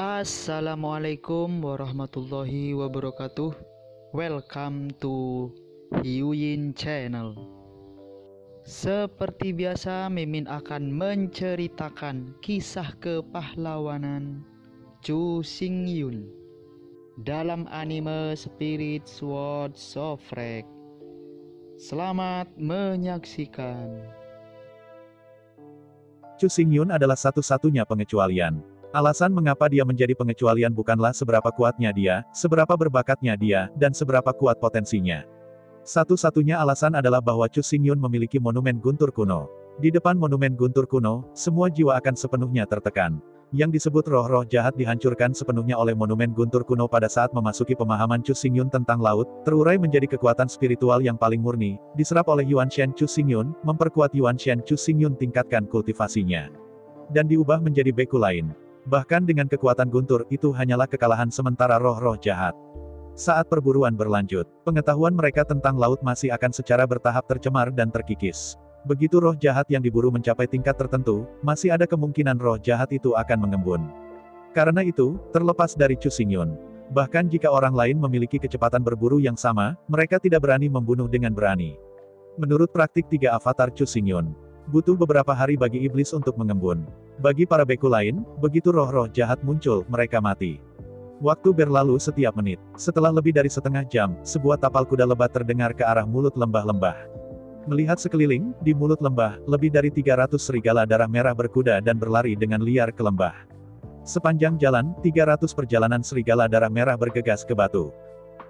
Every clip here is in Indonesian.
Assalamualaikum warahmatullahi wabarakatuh. Welcome to Hyuyin Channel. Seperti biasa, Mimin akan menceritakan kisah kepahlawanan Chu Xingyun dalam anime Spirit Sword Sofrek. Selamat menyaksikan. Chu Xingyun adalah satu-satunya pengecualian. Alasan mengapa dia menjadi pengecualian bukanlah seberapa kuatnya dia, seberapa berbakatnya dia, dan seberapa kuat potensinya. Satu-satunya alasan adalah bahwa Chu Xingyun memiliki monumen guntur kuno. Di depan monumen guntur kuno, semua jiwa akan sepenuhnya tertekan. Yang disebut roh-roh jahat dihancurkan sepenuhnya oleh monumen guntur kuno pada saat memasuki pemahaman Chu Xingyun tentang laut, terurai menjadi kekuatan spiritual yang paling murni, diserap oleh Yuan Shen Chu Xingyun, memperkuat Yuan Shen Chu Xingyun tingkatkan kultivasinya. Dan diubah menjadi beku lain. Bahkan dengan kekuatan guntur, itu hanyalah kekalahan sementara roh-roh jahat. Saat perburuan berlanjut, pengetahuan mereka tentang laut masih akan secara bertahap tercemar dan terkikis. Begitu roh jahat yang diburu mencapai tingkat tertentu, masih ada kemungkinan roh jahat itu akan mengembun. Karena itu, terlepas dari Chu Xingyun, bahkan jika orang lain memiliki kecepatan berburu yang sama, mereka tidak berani membunuh dengan berani. Menurut praktik 3 avatar Chu Xingyun, butuh beberapa hari bagi iblis untuk mengembun. Bagi para beku lain, begitu roh-roh jahat muncul, mereka mati. Waktu berlalu setiap menit. Setelah lebih dari setengah jam, sebuah tapal kuda lebat terdengar ke arah mulut lembah-lembah. Melihat sekeliling, di mulut lembah, lebih dari 300 serigala darah merah berkuda dan berlari dengan liar ke lembah. Sepanjang jalan, 300 perjalanan serigala darah merah bergegas ke batu.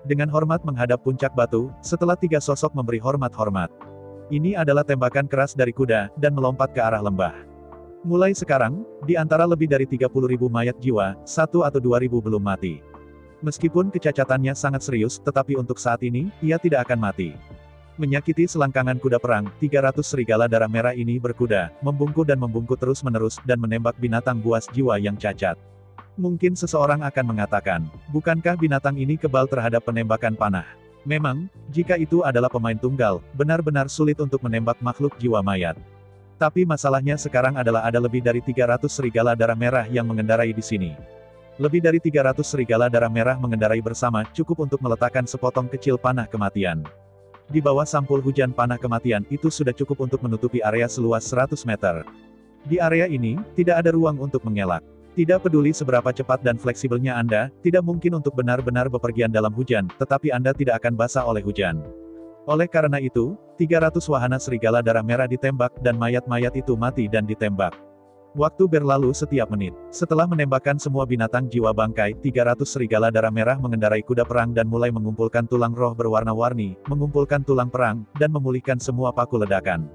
Dengan hormat menghadap puncak batu, setelah 3 sosok memberi hormat-hormat. Ini adalah tembakan keras dari kuda, dan melompat ke arah lembah. Mulai sekarang, di antara lebih dari 30.000 mayat jiwa, 1 atau 2.000 belum mati. Meskipun kecacatannya sangat serius, tetapi untuk saat ini, ia tidak akan mati. Menyakiti selangkangan kuda perang, 300 serigala darah merah ini berkuda, membungkuk terus-menerus, dan menembak binatang buas jiwa yang cacat. Mungkin seseorang akan mengatakan, bukankah binatang ini kebal terhadap penembakan panah? Memang, jika itu adalah pemain tunggal, benar-benar sulit untuk menembak makhluk jiwa mayat. Tapi masalahnya sekarang adalah ada lebih dari 300 serigala darah merah yang mengendarai di sini. Lebih dari 300 serigala darah merah mengendarai bersama, cukup untuk meletakkan sepotong kecil panah kematian. Di bawah sampul hujan panah kematian, itu sudah cukup untuk menutupi area seluas 100 meter. Di area ini, tidak ada ruang untuk mengelak. Tidak peduli seberapa cepat dan fleksibelnya Anda, tidak mungkin untuk benar-benar bepergian dalam hujan, tetapi Anda tidak akan basah oleh hujan. Oleh karena itu, 300 wahana serigala darah merah ditembak, dan mayat-mayat itu mati dan ditembak. Waktu berlalu setiap menit. Setelah menembakkan semua binatang jiwa bangkai, 300 serigala darah merah mengendarai kuda perang dan mulai mengumpulkan tulang roh berwarna-warni, mengumpulkan tulang perang, dan memulihkan semua paku ledakan.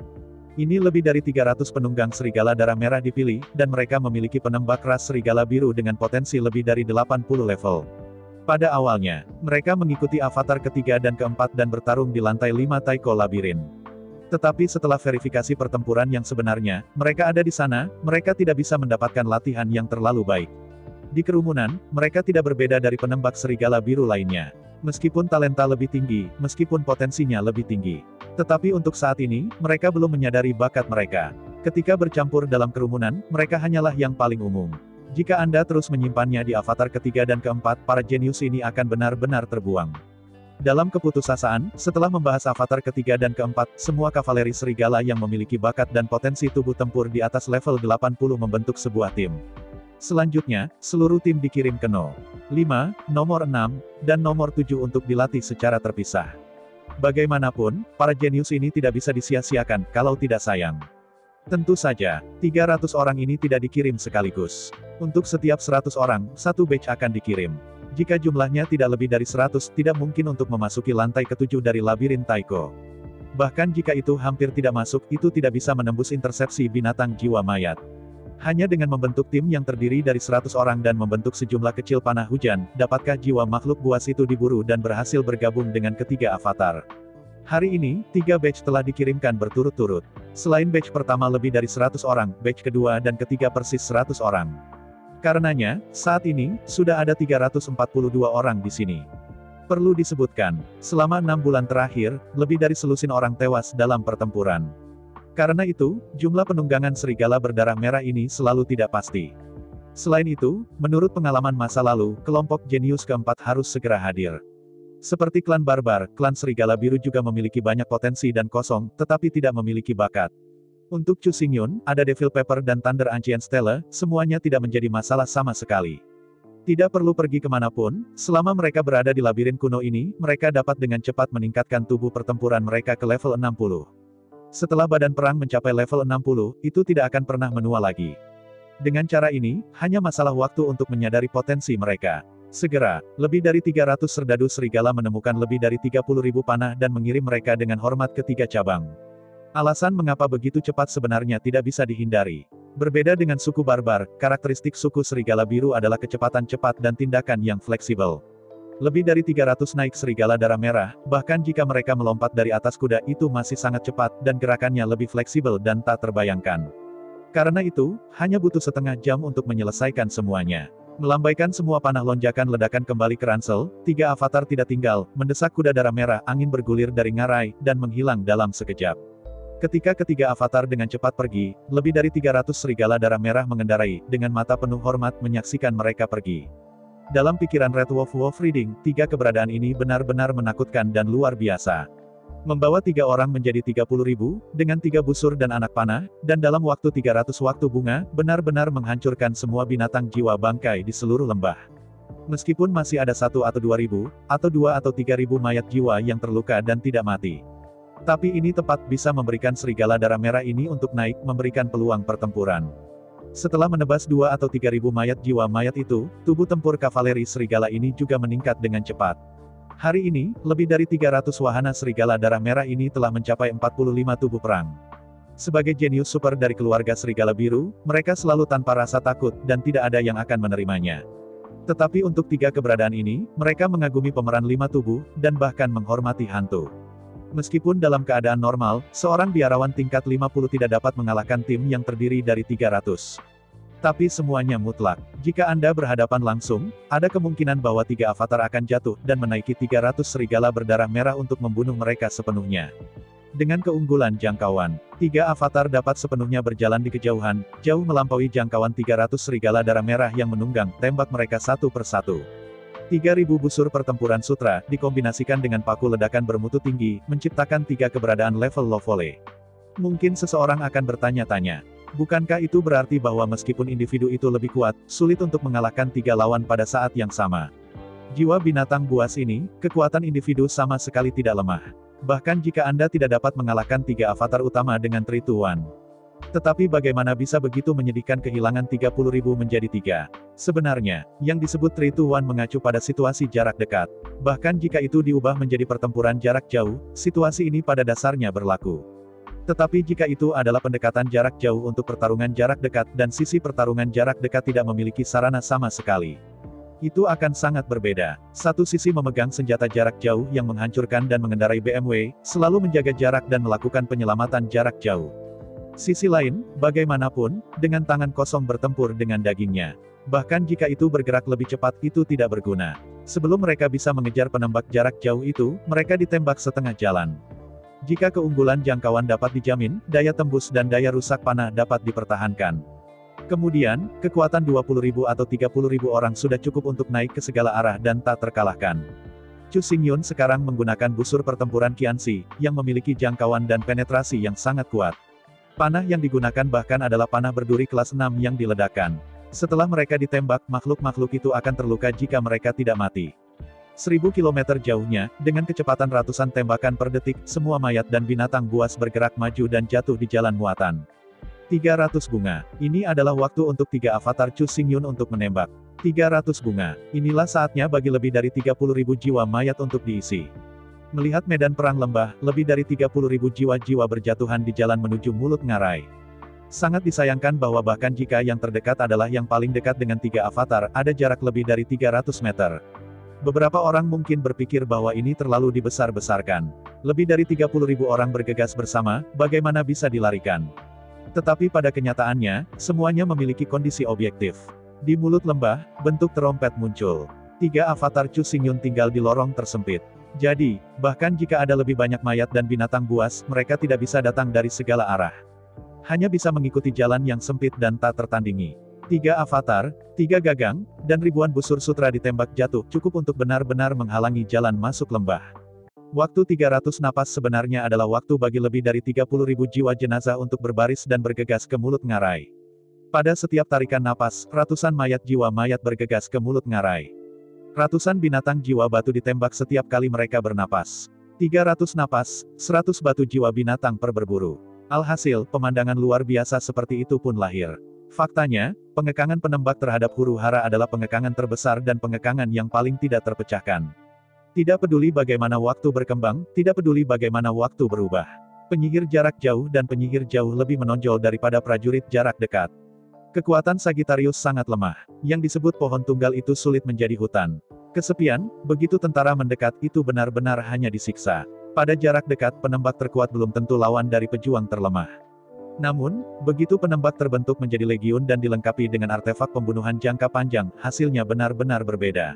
Ini lebih dari 300 penunggang serigala darah merah dipilih, dan mereka memiliki penembak ras serigala biru dengan potensi lebih dari 80 level. Pada awalnya, mereka mengikuti avatar ketiga dan keempat dan bertarung di lantai 5 Taiko Labirin. Tetapi setelah verifikasi pertempuran yang sebenarnya, mereka ada di sana, mereka tidak bisa mendapatkan latihan yang terlalu baik. Di kerumunan, mereka tidak berbeda dari penembak serigala biru lainnya. Meskipun talenta lebih tinggi, meskipun potensinya lebih tinggi. Tetapi untuk saat ini, mereka belum menyadari bakat mereka. Ketika bercampur dalam kerumunan, mereka hanyalah yang paling umum. Jika Anda terus menyimpannya di avatar ketiga dan keempat, para jenius ini akan benar-benar terbuang. Dalam keputusasaan, setelah membahas avatar ketiga dan keempat, semua kavaleri serigala yang memiliki bakat dan potensi tubuh tempur di atas level 80 membentuk sebuah tim. Selanjutnya, seluruh tim dikirim ke 0, 5, nomor 6, dan nomor 7 untuk dilatih secara terpisah. Bagaimanapun, para jenius ini tidak bisa disia-siakan, kalau tidak sayang. Tentu saja, 300 orang ini tidak dikirim sekaligus. Untuk setiap 100 orang, 1 batch akan dikirim. Jika jumlahnya tidak lebih dari 100, tidak mungkin untuk memasuki lantai ke-7 dari labirin Taiko. Bahkan jika itu hampir tidak masuk, itu tidak bisa menembus intersepsi binatang jiwa mayat. Hanya dengan membentuk tim yang terdiri dari 100 orang dan membentuk sejumlah kecil panah hujan, dapatkah jiwa makhluk buas itu diburu dan berhasil bergabung dengan ketiga avatar. Hari ini, 3 batch telah dikirimkan berturut-turut. Selain batch pertama lebih dari 100 orang, batch kedua dan ketiga persis 100 orang. Karenanya, saat ini, sudah ada 342 orang di sini. Perlu disebutkan, selama 6 bulan terakhir, lebih dari selusin orang tewas dalam pertempuran. Karena itu, jumlah penunggangan serigala berdarah merah ini selalu tidak pasti. Selain itu, menurut pengalaman masa lalu, kelompok jenius keempat harus segera hadir. Seperti klan barbar, klan serigala biru juga memiliki banyak potensi dan kosong, tetapi tidak memiliki bakat. Untuk Chu Xingyun, ada Devil Pepper dan Thunder Ancient Stella, semuanya tidak menjadi masalah sama sekali. Tidak perlu pergi kemanapun, selama mereka berada di labirin kuno ini, mereka dapat dengan cepat meningkatkan tubuh pertempuran mereka ke level 60. Setelah badan perang mencapai level 60, itu tidak akan pernah menua lagi. Dengan cara ini, hanya masalah waktu untuk menyadari potensi mereka. Segera, lebih dari 300 serdadu serigala menemukan lebih dari 30.000 panah dan mengirim mereka dengan hormat ke 3 cabang. Alasan mengapa begitu cepat sebenarnya tidak bisa dihindari. Berbeda dengan suku barbar, karakteristik suku serigala biru adalah kecepatan cepat dan tindakan yang fleksibel. Lebih dari 300 naik serigala darah merah, bahkan jika mereka melompat dari atas kuda itu masih sangat cepat dan gerakannya lebih fleksibel dan tak terbayangkan. Karena itu, hanya butuh setengah jam untuk menyelesaikan semuanya. Melambaikan semua panah lonjakan ledakan kembali ke ransel, 3 avatar tidak tinggal, mendesak kuda darah merah, angin bergulir dari ngarai, dan menghilang dalam sekejap. Ketika ketiga avatar dengan cepat pergi, lebih dari 300 serigala darah merah mengendarai, dengan mata penuh hormat menyaksikan mereka pergi. Dalam pikiran Red Wolf Reading, 3 keberadaan ini benar-benar menakutkan dan luar biasa. Membawa 3 orang menjadi 30.000, dengan 3 busur dan anak panah, dan dalam waktu 300 waktu bunga, benar-benar menghancurkan semua binatang jiwa bangkai di seluruh lembah. Meskipun masih ada 1 atau 2.000, atau 2 atau 3.000 mayat jiwa yang terluka dan tidak mati. Tapi ini tepat bisa memberikan serigala darah merah ini untuk naik, memberikan peluang pertempuran. Setelah menebas 2 atau 3.000 mayat jiwa mayat itu, tubuh tempur kavaleri serigala ini juga meningkat dengan cepat. Hari ini, lebih dari 300 wahana serigala darah merah ini telah mencapai 45 tubuh perang. Sebagai jenius super dari keluarga serigala biru, mereka selalu tanpa rasa takut, dan tidak ada yang akan menerimanya. Tetapi untuk 3 keberadaan ini, mereka mengagumi pemeran 5 tubuh, dan bahkan menghormati hantu. Meskipun dalam keadaan normal, seorang biarawan tingkat 50 tidak dapat mengalahkan tim yang terdiri dari 300. Tapi semuanya mutlak. Jika Anda berhadapan langsung, ada kemungkinan bahwa 3 avatar akan jatuh, dan menaiki 300 serigala berdarah merah untuk membunuh mereka sepenuhnya. Dengan keunggulan jangkauan, 3 avatar dapat sepenuhnya berjalan di kejauhan, jauh melampaui jangkauan 300 serigala darah merah yang menunggang, tembak mereka satu persatu. 3.000 busur pertempuran sutra, dikombinasikan dengan paku ledakan bermutu tinggi, menciptakan 3 keberadaan level low volley. Mungkin seseorang akan bertanya-tanya, bukankah itu berarti bahwa meskipun individu itu lebih kuat, sulit untuk mengalahkan 3 lawan pada saat yang sama? Jiwa binatang buas ini, kekuatan individu sama sekali tidak lemah. Bahkan jika Anda tidak dapat mengalahkan 3 avatar utama dengan 3-to-1. Tetapi bagaimana bisa begitu menyedihkan kehilangan 30.000 menjadi 3? Sebenarnya, yang disebut 3-to-1 mengacu pada situasi jarak dekat. Bahkan jika itu diubah menjadi pertempuran jarak jauh, situasi ini pada dasarnya berlaku. Tetapi jika itu adalah pendekatan jarak jauh untuk pertarungan jarak dekat, dan sisi pertarungan jarak dekat tidak memiliki sarana sama sekali, itu akan sangat berbeda. Satu sisi memegang senjata jarak jauh yang menghancurkan dan mengendarai BMW, selalu menjaga jarak dan melakukan penyelamatan jarak jauh. Sisi lain, bagaimanapun, dengan tangan kosong bertempur dengan dagingnya. Bahkan jika itu bergerak lebih cepat, itu tidak berguna. Sebelum mereka bisa mengejar penembak jarak jauh itu, mereka ditembak setengah jalan. Jika keunggulan jangkauan dapat dijamin, daya tembus dan daya rusak panah dapat dipertahankan. Kemudian, kekuatan 20.000 atau 30.000 orang sudah cukup untuk naik ke segala arah dan tak terkalahkan. Chu Xingyun sekarang menggunakan busur pertempuran Qianxi, yang memiliki jangkauan dan penetrasi yang sangat kuat. Panah yang digunakan bahkan adalah panah berduri kelas 6 yang diledakkan. Setelah mereka ditembak, makhluk-makhluk itu akan terluka jika mereka tidak mati. 1000 km jauhnya, dengan kecepatan ratusan tembakan per detik, semua mayat dan binatang buas bergerak maju dan jatuh di jalan muatan. 300 bunga. Ini adalah waktu untuk 3 avatar Chu Xingyun untuk menembak. 300 bunga. Inilah saatnya bagi lebih dari 30.000 jiwa mayat untuk diisi. Melihat medan perang lembah, lebih dari 30.000 jiwa-jiwa berjatuhan di jalan menuju mulut ngarai. Sangat disayangkan bahwa bahkan jika yang terdekat adalah yang paling dekat dengan 3 avatar, ada jarak lebih dari 300 meter. Beberapa orang mungkin berpikir bahwa ini terlalu dibesar-besarkan. Lebih dari 30.000 orang bergegas bersama, bagaimana bisa dilarikan? Tetapi pada kenyataannya, semuanya memiliki kondisi objektif. Di mulut lembah, bentuk terompet muncul. 3 avatar Chu Xingyun tinggal di lorong tersempit. Jadi, bahkan jika ada lebih banyak mayat dan binatang buas, mereka tidak bisa datang dari segala arah. Hanya bisa mengikuti jalan yang sempit dan tak tertandingi. 3 avatar, 3 gagang, dan ribuan busur sutra ditembak jatuh cukup untuk benar-benar menghalangi jalan masuk lembah. Waktu 300 napas sebenarnya adalah waktu bagi lebih dari 30.000 jiwa jenazah untuk berbaris dan bergegas ke mulut ngarai. Pada setiap tarikan napas, ratusan mayat jiwa mayat bergegas ke mulut ngarai. Ratusan binatang jiwa batu ditembak setiap kali mereka bernapas. 300 napas, 100 batu jiwa binatang per berburu. Alhasil, pemandangan luar biasa seperti itu pun lahir. Faktanya, pengekangan penembak terhadap huru-hara adalah pengekangan terbesar dan pengekangan yang paling tidak terpecahkan. Tidak peduli bagaimana waktu berkembang, tidak peduli bagaimana waktu berubah. Penyihir jarak jauh dan penyihir jauh lebih menonjol daripada prajurit jarak dekat. Kekuatan Sagittarius sangat lemah. Yang disebut pohon tunggal itu sulit menjadi hutan. Kesepian, begitu tentara mendekat itu benar-benar hanya disiksa. Pada jarak dekat, penembak terkuat belum tentu lawan dari pejuang terlemah. Namun, begitu penembak terbentuk menjadi legiun dan dilengkapi dengan artefak pembunuhan jangka panjang, hasilnya benar-benar berbeda.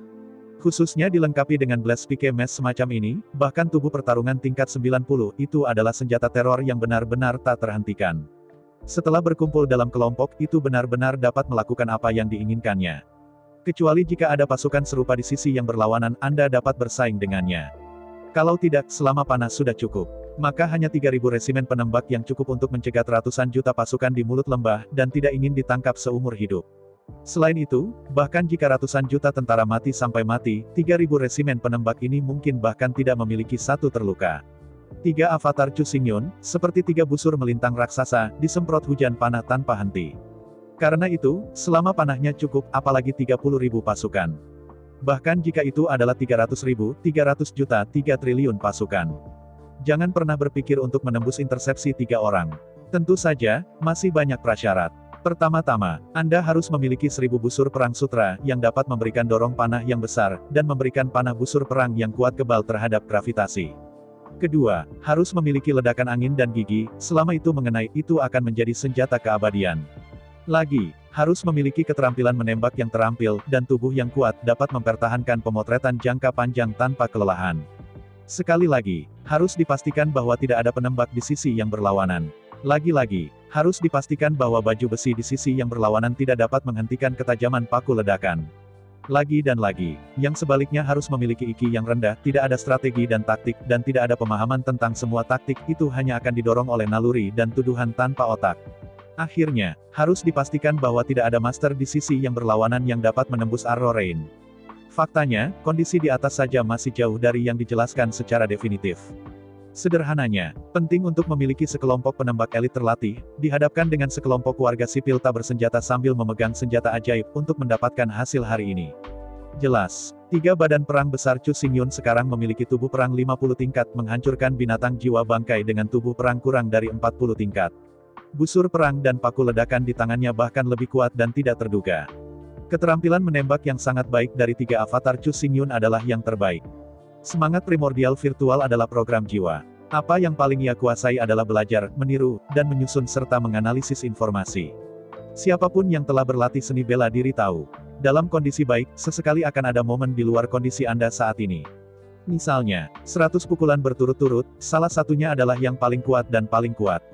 Khususnya dilengkapi dengan Blast Pike Mesh semacam ini, bahkan tubuh pertarungan tingkat 90, itu adalah senjata teror yang benar-benar tak terhentikan. Setelah berkumpul dalam kelompok, itu benar-benar dapat melakukan apa yang diinginkannya. Kecuali jika ada pasukan serupa di sisi yang berlawanan, Anda dapat bersaing dengannya. Kalau tidak, selama panas sudah cukup. Maka hanya 3.000 resimen penembak yang cukup untuk mencegat ratusan juta pasukan di mulut lembah, dan tidak ingin ditangkap seumur hidup. Selain itu, bahkan jika ratusan juta tentara mati sampai mati, 3.000 resimen penembak ini mungkin bahkan tidak memiliki satu terluka. 3 avatar Chu Xingyun, seperti 3 busur melintang raksasa, disemprot hujan panah tanpa henti. Karena itu, selama panahnya cukup, apalagi 30.000 pasukan. Bahkan jika itu adalah 300.000, 300 juta, 3 triliun pasukan. Jangan pernah berpikir untuk menembus intersepsi 3 orang. Tentu saja, masih banyak prasyarat. Pertama-tama, Anda harus memiliki 1000 busur perang sutra, yang dapat memberikan dorong panah yang besar, dan memberikan panah busur perang yang kuat kebal terhadap gravitasi. Kedua, harus memiliki ledakan angin dan gigi, selama itu mengenai, itu akan menjadi senjata keabadian. Lagi, harus memiliki keterampilan menembak yang terampil, dan tubuh yang kuat, dapat mempertahankan pemotretan jangka panjang tanpa kelelahan. Sekali lagi, harus dipastikan bahwa tidak ada penembak di sisi yang berlawanan. Lagi-lagi, harus dipastikan bahwa baju besi di sisi yang berlawanan tidak dapat menghentikan ketajaman paku ledakan. Lagi dan lagi, yang sebaliknya harus memiliki IQ yang rendah, tidak ada strategi dan taktik, dan tidak ada pemahaman tentang semua taktik, itu hanya akan didorong oleh naluri dan tuduhan tanpa otak. Akhirnya, harus dipastikan bahwa tidak ada master di sisi yang berlawanan yang dapat menembus Arrow Rain. Faktanya, kondisi di atas saja masih jauh dari yang dijelaskan secara definitif. Sederhananya, penting untuk memiliki sekelompok penembak elit terlatih, dihadapkan dengan sekelompok warga sipil tak bersenjata sambil memegang senjata ajaib, untuk mendapatkan hasil hari ini. Jelas, 3 badan perang besar Chu Xingyun sekarang memiliki tubuh perang 50 tingkat, menghancurkan binatang jiwa bangkai dengan tubuh perang kurang dari 40 tingkat. Busur perang dan paku ledakan di tangannya bahkan lebih kuat dan tidak terduga. Keterampilan menembak yang sangat baik dari 3 avatar Chu Xingyun adalah yang terbaik. Semangat primordial virtual adalah program jiwa. Apa yang paling ia kuasai adalah belajar, meniru, dan menyusun serta menganalisis informasi. Siapapun yang telah berlatih seni bela diri tahu. Dalam kondisi baik, sesekali akan ada momen di luar kondisi Anda saat ini. Misalnya, 100 pukulan berturut-turut, salah satunya adalah yang paling kuat dan paling kuat.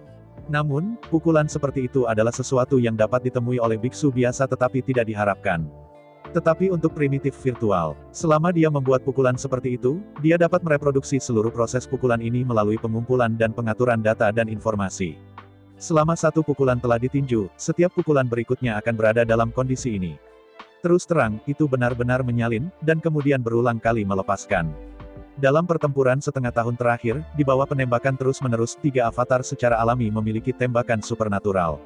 Namun, pukulan seperti itu adalah sesuatu yang dapat ditemui oleh biksu biasa tetapi tidak diharapkan. Tetapi untuk primitif virtual, selama dia membuat pukulan seperti itu, dia dapat mereproduksi seluruh proses pukulan ini melalui pengumpulan dan pengaturan data dan informasi. Selama satu pukulan telah ditinju, setiap pukulan berikutnya akan berada dalam kondisi ini. Terus terang, itu benar-benar menyalin, dan kemudian berulang kali melepaskan. Dalam pertempuran setengah tahun terakhir, di bawah penembakan terus-menerus, 3 avatar secara alami memiliki tembakan supernatural.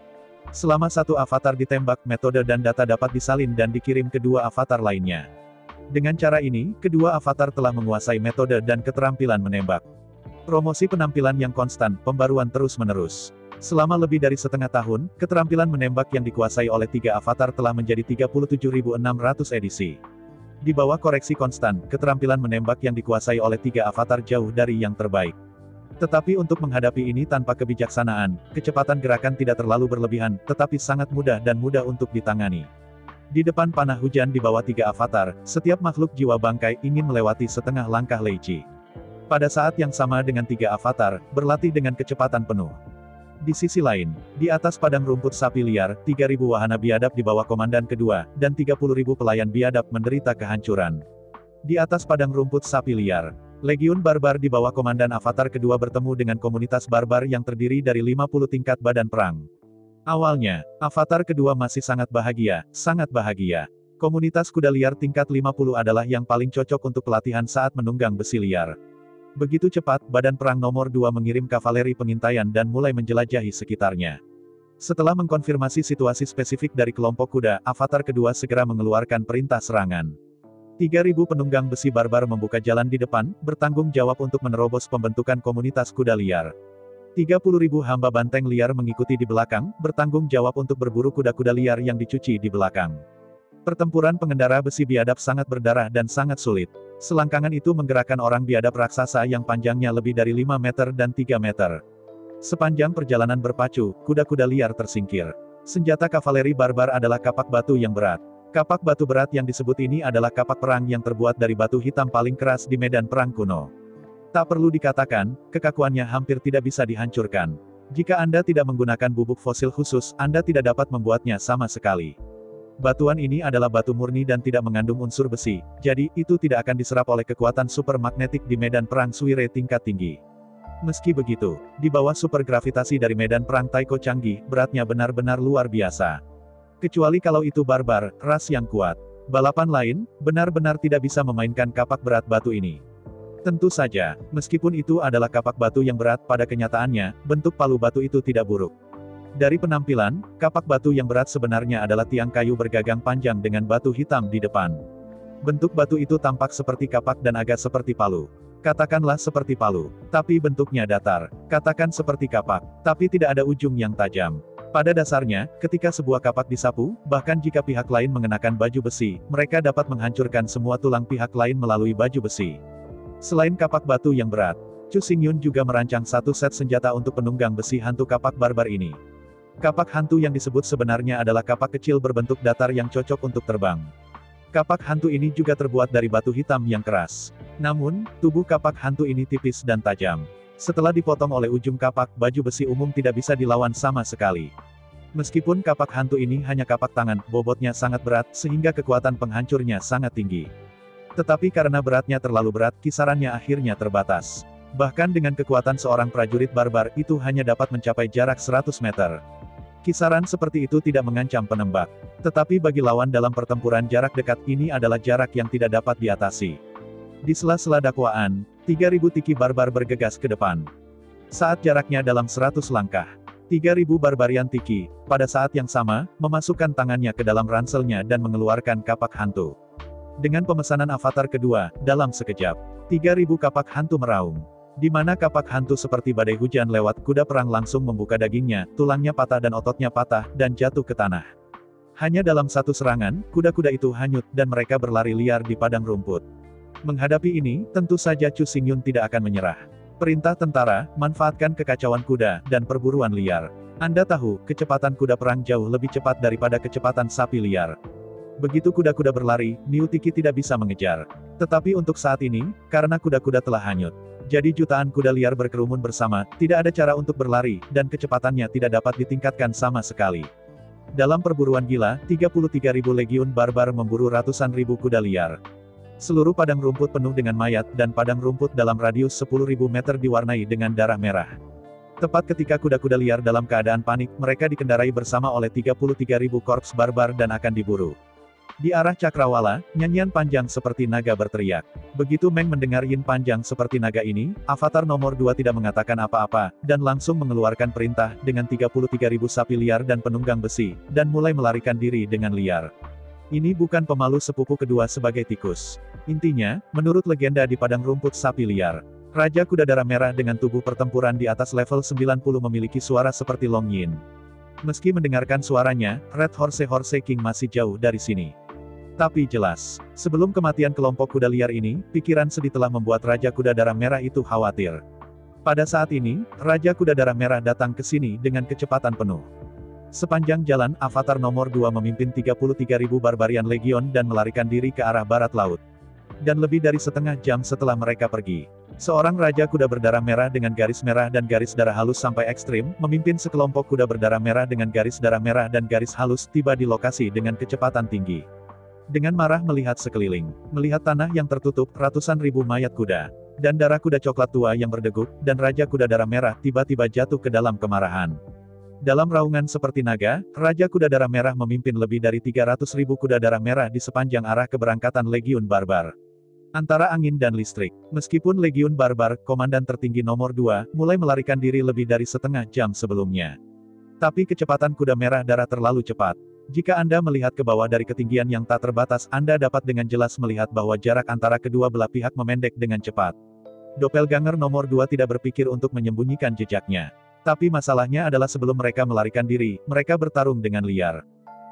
Selama satu avatar ditembak, metode dan data dapat disalin dan dikirim ke 2 avatar lainnya. Dengan cara ini, kedua avatar telah menguasai metode dan keterampilan menembak. Promosi penampilan yang konstan, pembaruan terus-menerus. Selama lebih dari setengah tahun, keterampilan menembak yang dikuasai oleh 3 avatar telah menjadi 37.600 edisi. Di bawah koreksi konstan, keterampilan menembak yang dikuasai oleh 3 avatar jauh dari yang terbaik. Tetapi untuk menghadapi ini tanpa kebijaksanaan, kecepatan gerakan tidak terlalu berlebihan, tetapi sangat mudah dan mudah untuk ditangani. Di depan panah hujan di bawah 3 avatar, setiap makhluk jiwa bangkai ingin melewati setengah langkah Lei Chi. Pada saat yang sama dengan 3 avatar, berlatih dengan kecepatan penuh. Di sisi lain, di atas padang rumput sapi liar, 3.000 wahana biadab di bawah komandan kedua, dan 30.000 pelayan biadab menderita kehancuran. Di atas padang rumput sapi liar, Legiun Barbar di bawah komandan Avatar kedua bertemu dengan komunitas barbar yang terdiri dari 50 tingkat badan perang. Awalnya, Avatar kedua masih sangat bahagia, sangat bahagia. Komunitas kuda liar tingkat 50 adalah yang paling cocok untuk pelatihan saat menunggang besi liar. Begitu cepat, badan perang nomor 2 mengirim kavaleri pengintaian dan mulai menjelajahi sekitarnya. Setelah mengkonfirmasi situasi spesifik dari kelompok kuda, Avatar kedua segera mengeluarkan perintah serangan. 3.000 penunggang besi barbar membuka jalan di depan, bertanggung jawab untuk menerobos pembentukan komunitas kuda liar. 30.000 hamba banteng liar mengikuti di belakang, bertanggung jawab untuk berburu kuda-kuda liar yang dicuci di belakang. Pertempuran pengendara besi biadab sangat berdarah dan sangat sulit. Selangkangan itu menggerakkan orang biadab raksasa yang panjangnya lebih dari 5 meter dan 3 meter. Sepanjang perjalanan berpacu, kuda-kuda liar tersingkir. Senjata kavaleri barbar adalah kapak batu yang berat. Kapak batu berat yang disebut ini adalah kapak perang yang terbuat dari batu hitam paling keras di medan perang kuno. Tak perlu dikatakan, kekakuannya hampir tidak bisa dihancurkan. Jika Anda tidak menggunakan bubuk fosil khusus, Anda tidak dapat membuatnya sama sekali. Batuan ini adalah batu murni dan tidak mengandung unsur besi, jadi itu tidak akan diserap oleh kekuatan supermagnetik di medan perang Suire tingkat tinggi. Meski begitu, di bawah supergravitasi dari medan perang Taiko canggih, beratnya benar-benar luar biasa. Kecuali kalau itu barbar, ras yang kuat. Balapan lain, benar-benar tidak bisa memainkan kapak berat batu ini. Tentu saja, meskipun itu adalah kapak batu yang berat, pada kenyataannya, bentuk palu batu itu tidak buruk. Dari penampilan, kapak batu yang berat sebenarnya adalah tiang kayu bergagang panjang dengan batu hitam di depan. Bentuk batu itu tampak seperti kapak dan agak seperti palu. Katakanlah seperti palu, tapi bentuknya datar. Katakan seperti kapak, tapi tidak ada ujung yang tajam. Pada dasarnya, ketika sebuah kapak disapu, bahkan jika pihak lain mengenakan baju besi, mereka dapat menghancurkan semua tulang pihak lain melalui baju besi. Selain kapak batu yang berat, Chu Xingyun juga merancang satu set senjata untuk penunggang besi hantu kapak barbar ini. Kapak hantu yang disebut sebenarnya adalah kapak kecil berbentuk datar yang cocok untuk terbang. Kapak hantu ini juga terbuat dari batu hitam yang keras. Namun, tubuh kapak hantu ini tipis dan tajam. Setelah dipotong oleh ujung kapak, baju besi umum tidak bisa dilawan sama sekali. Meskipun kapak hantu ini hanya kapak tangan, bobotnya sangat berat, sehingga kekuatan penghancurnya sangat tinggi. Tetapi karena beratnya terlalu berat, kisarannya akhirnya terbatas. Bahkan dengan kekuatan seorang prajurit barbar, itu hanya dapat mencapai jarak 100 meter. Kisaran seperti itu tidak mengancam penembak. Tetapi bagi lawan dalam pertempuran jarak dekat, ini adalah jarak yang tidak dapat diatasi. Di sela-sela dakwaan, 3.000 tiki barbar bergegas ke depan. Saat jaraknya dalam 100 langkah, 3.000 barbarian tiki, pada saat yang sama, memasukkan tangannya ke dalam ranselnya dan mengeluarkan kapak hantu. Dengan pemesanan Avatar kedua, dalam sekejap, 3.000 kapak hantu meraung. Di mana kapak hantu seperti badai hujan lewat, kuda perang langsung membuka dagingnya, tulangnya patah dan ototnya patah, dan jatuh ke tanah. Hanya dalam satu serangan, kuda-kuda itu hanyut, dan mereka berlari liar di padang rumput. Menghadapi ini, tentu saja Chu Xingyun tidak akan menyerah. Perintah tentara, manfaatkan kekacauan kuda, dan perburuan liar. Anda tahu, kecepatan kuda perang jauh lebih cepat daripada kecepatan sapi liar. Begitu kuda-kuda berlari, Niu Tiki tidak bisa mengejar. Tetapi untuk saat ini, karena kuda-kuda telah hanyut, jadi jutaan kuda liar berkerumun bersama, tidak ada cara untuk berlari, dan kecepatannya tidak dapat ditingkatkan sama sekali. Dalam perburuan gila, 33.000 legiun barbar memburu ratusan ribu kuda liar. Seluruh padang rumput penuh dengan mayat, dan padang rumput dalam radius 10.000 meter diwarnai dengan darah merah. Tepat ketika kuda-kuda liar dalam keadaan panik, mereka dikendarai bersama oleh 33.000 korps barbar dan akan diburu. Di arah cakrawala, nyanyian panjang seperti naga berteriak. Begitu Meng mendengar yin panjang seperti naga ini, Avatar nomor 2 tidak mengatakan apa-apa, dan langsung mengeluarkan perintah, dengan 33.000 sapi liar dan penunggang besi, dan mulai melarikan diri dengan liar. Ini bukan pemalu sepupu kedua sebagai tikus. Intinya, menurut legenda di padang rumput sapi liar, Raja Kuda Darah Merah dengan tubuh pertempuran di atas level 90 memiliki suara seperti Long Yin. Meski mendengarkan suaranya, Red Horse King masih jauh dari sini. Tapi jelas, sebelum kematian kelompok kuda liar ini, pikiran sedih telah membuat Raja Kuda Darah Merah itu khawatir. Pada saat ini, Raja Kuda Darah Merah datang ke sini dengan kecepatan penuh. Sepanjang jalan, Avatar nomor 2 memimpin 33.000 barbarian legion dan melarikan diri ke arah barat laut. Dan lebih dari setengah jam setelah mereka pergi, seorang raja kuda berdarah merah dengan garis merah dan garis darah halus sampai ekstrim, memimpin sekelompok kuda berdarah merah dengan garis darah merah dan garis halus tiba di lokasi dengan kecepatan tinggi. Dengan marah melihat sekeliling, melihat tanah yang tertutup, ratusan ribu mayat kuda, dan darah kuda coklat tua yang berdegup, dan raja kuda darah merah tiba-tiba jatuh ke dalam kemarahan. Dalam raungan seperti naga, Raja Kuda Darah Merah memimpin lebih dari 300.000 kuda darah merah di sepanjang arah keberangkatan Legiun Barbar. Antara angin dan listrik, meskipun Legiun Barbar, komandan tertinggi nomor 2, mulai melarikan diri lebih dari setengah jam sebelumnya. Tapi kecepatan kuda merah darah terlalu cepat. Jika Anda melihat ke bawah dari ketinggian yang tak terbatas, Anda dapat dengan jelas melihat bahwa jarak antara kedua belah pihak memendek dengan cepat. Doppelganger nomor 2 tidak berpikir untuk menyembunyikan jejaknya. Tapi masalahnya adalah sebelum mereka melarikan diri, mereka bertarung dengan liar.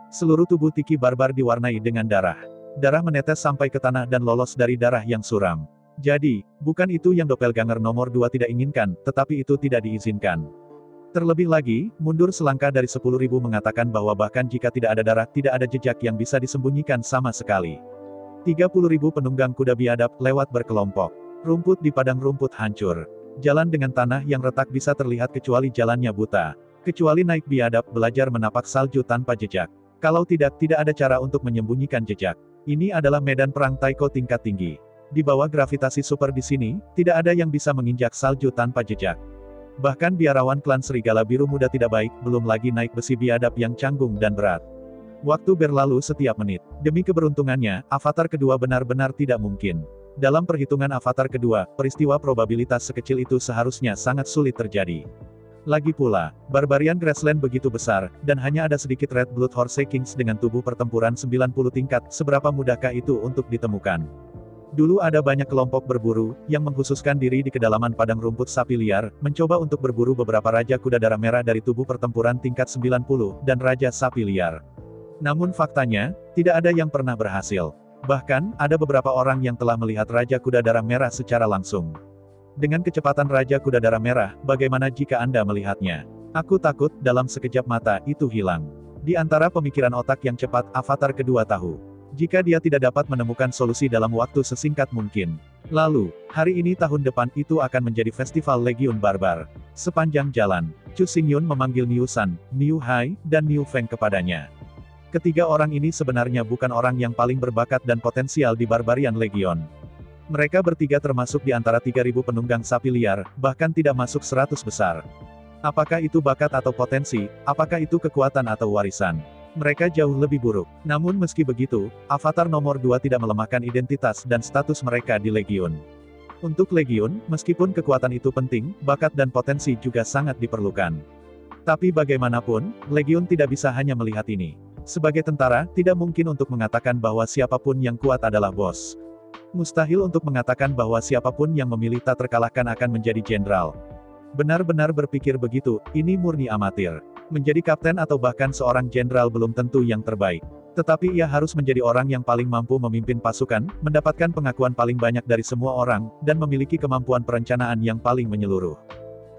Seluruh tubuh Tiki Barbar diwarnai dengan darah. Darah menetes sampai ke tanah dan lolos dari darah yang suram. Jadi, bukan itu yang Doppelganger nomor 2 tidak inginkan, tetapi itu tidak diizinkan. Terlebih lagi, mundur selangkah dari 10.000 mengatakan bahwa bahkan jika tidak ada darah, tidak ada jejak yang bisa disembunyikan sama sekali. 30.000 penunggang kuda biadab lewat berkelompok. Rumput di padang rumput hancur. Jalan dengan tanah yang retak bisa terlihat kecuali jalannya buta. Kecuali naik biadab belajar menapak salju tanpa jejak. Kalau tidak, tidak ada cara untuk menyembunyikan jejak. Ini adalah medan perang taiko tingkat tinggi. Di bawah gravitasi super di sini, tidak ada yang bisa menginjak salju tanpa jejak. Bahkan biarawan klan Serigala Biru Muda tidak baik, belum lagi naik besi biadab yang canggung dan berat. Waktu berlalu setiap menit. Demi keberuntungannya, avatar kedua benar-benar tidak mungkin. Dalam perhitungan avatar kedua, peristiwa probabilitas sekecil itu seharusnya sangat sulit terjadi. Lagi pula, Barbarian Grassland begitu besar, dan hanya ada sedikit Red Blood Horse Kings dengan tubuh pertempuran 90 tingkat, seberapa mudahkah itu untuk ditemukan? Dulu ada banyak kelompok berburu, yang mengkhususkan diri di kedalaman padang rumput sapi liar, mencoba untuk berburu beberapa Raja Kuda Darah Merah dari tubuh pertempuran tingkat 90, dan Raja Sapi Liar. Namun faktanya, tidak ada yang pernah berhasil. Bahkan, ada beberapa orang yang telah melihat Raja Kuda Darah Merah secara langsung. Dengan kecepatan Raja Kuda Darah Merah, bagaimana jika Anda melihatnya? Aku takut, dalam sekejap mata, itu hilang. Di antara pemikiran otak yang cepat, avatar kedua tahu. Jika dia tidak dapat menemukan solusi dalam waktu sesingkat mungkin. Lalu, hari ini tahun depan itu akan menjadi festival Legiun Barbar. Sepanjang jalan, Chu Xingyun memanggil Niu San, Niu Hai, dan Niu Feng kepadanya. Ketiga orang ini sebenarnya bukan orang yang paling berbakat dan potensial di Barbarian Legion. Mereka bertiga termasuk di antara 3.000 penunggang sapi liar, bahkan tidak masuk 100 besar. Apakah itu bakat atau potensi, apakah itu kekuatan atau warisan? Mereka jauh lebih buruk. Namun meski begitu, avatar nomor 2 tidak melemahkan identitas dan status mereka di Legion. Untuk Legion, meskipun kekuatan itu penting, bakat dan potensi juga sangat diperlukan. Tapi bagaimanapun, Legion tidak bisa hanya melihat ini. Sebagai tentara, tidak mungkin untuk mengatakan bahwa siapapun yang kuat adalah bos. Mustahil untuk mengatakan bahwa siapapun yang memilih tak terkalahkan akan menjadi jenderal. Benar-benar berpikir begitu, ini murni amatir. Menjadi kapten atau bahkan seorang jenderal belum tentu yang terbaik. Tetapi ia harus menjadi orang yang paling mampu memimpin pasukan, mendapatkan pengakuan paling banyak dari semua orang, dan memiliki kemampuan perencanaan yang paling menyeluruh.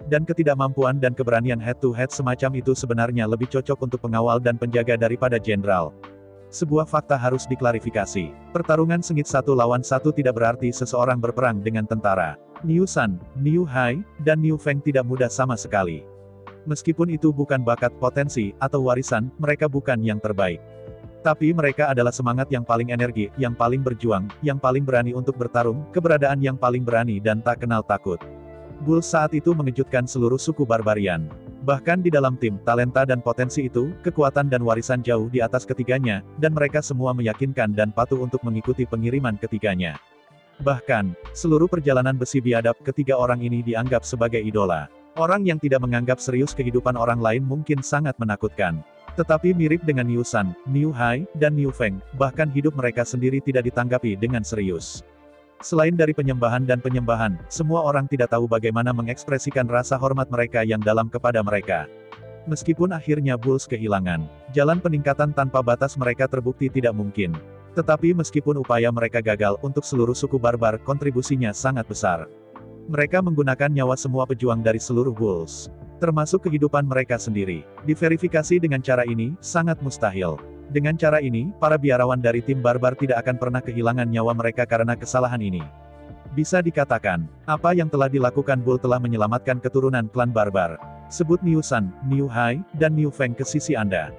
Dan ketidakmampuan dan keberanian head-to-head semacam itu sebenarnya lebih cocok untuk pengawal dan penjaga daripada jenderal. Sebuah fakta harus diklarifikasi. Pertarungan sengit 1 lawan 1 tidak berarti seseorang berperang dengan tentara. Niu San, Niu Hai, dan Niu Feng tidak mudah sama sekali. Meskipun itu bukan bakat, potensi, atau warisan, mereka bukan yang terbaik. Tapi mereka adalah semangat yang paling energi, yang paling berjuang, yang paling berani untuk bertarung, keberadaan yang paling berani dan tak kenal takut. Bulls saat itu mengejutkan seluruh suku Barbarian. Bahkan di dalam tim, talenta dan potensi itu, kekuatan dan warisan jauh di atas ketiganya, dan mereka semua meyakinkan dan patuh untuk mengikuti pengiriman ketiganya. Bahkan, seluruh perjalanan besi biadab ketiga orang ini dianggap sebagai idola. Orang yang tidak menganggap serius kehidupan orang lain mungkin sangat menakutkan. Tetapi mirip dengan Niu San, Niu Hai, dan Niu Feng, bahkan hidup mereka sendiri tidak ditanggapi dengan serius. Selain dari penyembahan dan penyembahan, semua orang tidak tahu bagaimana mengekspresikan rasa hormat mereka yang dalam kepada mereka. Meskipun akhirnya Bulls kehilangan, jalan peningkatan tanpa batas mereka terbukti tidak mungkin. Tetapi meskipun upaya mereka gagal, untuk seluruh suku barbar, kontribusinya sangat besar. Mereka menggunakan nyawa semua pejuang dari seluruh Bulls, termasuk kehidupan mereka sendiri. Diverifikasi dengan cara ini, sangat mustahil. Dengan cara ini, para biarawan dari tim barbar tidak akan pernah kehilangan nyawa mereka karena kesalahan ini. Bisa dikatakan, apa yang telah dilakukan Bull telah menyelamatkan keturunan klan barbar. Sebut Niu San, Niu Hai, dan Niu Feng ke sisi Anda.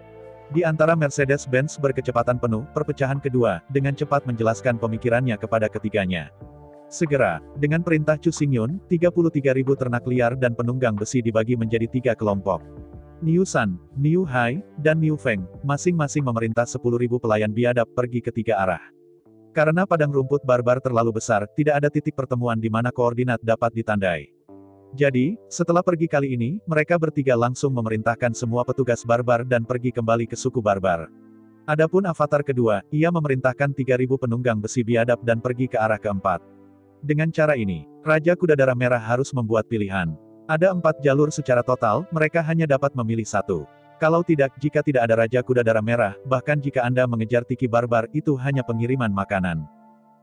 Di antara Mercedes-Benz berkecepatan penuh, perpecahan kedua, dengan cepat menjelaskan pemikirannya kepada ketiganya. Segera, dengan perintah Chu Xingyun, 33.000 ternak liar dan penunggang besi dibagi menjadi 3 kelompok. Niu San, Niu Hai, dan Niu Feng, masing-masing memerintah 10.000 pelayan biadab pergi ke 3 arah. Karena padang rumput barbar terlalu besar, tidak ada titik pertemuan di mana koordinat dapat ditandai. Jadi, setelah pergi kali ini, mereka bertiga langsung memerintahkan semua petugas barbar dan pergi kembali ke suku barbar. Adapun avatar kedua, ia memerintahkan 3.000 penunggang besi biadab dan pergi ke arah keempat. Dengan cara ini, Raja Kuda Darah Merah harus membuat pilihan. Ada 4 jalur secara total, mereka hanya dapat memilih 1. Kalau tidak, jika tidak ada Raja Kuda Darah Merah, bahkan jika Anda mengejar tiki barbar, itu hanya pengiriman makanan.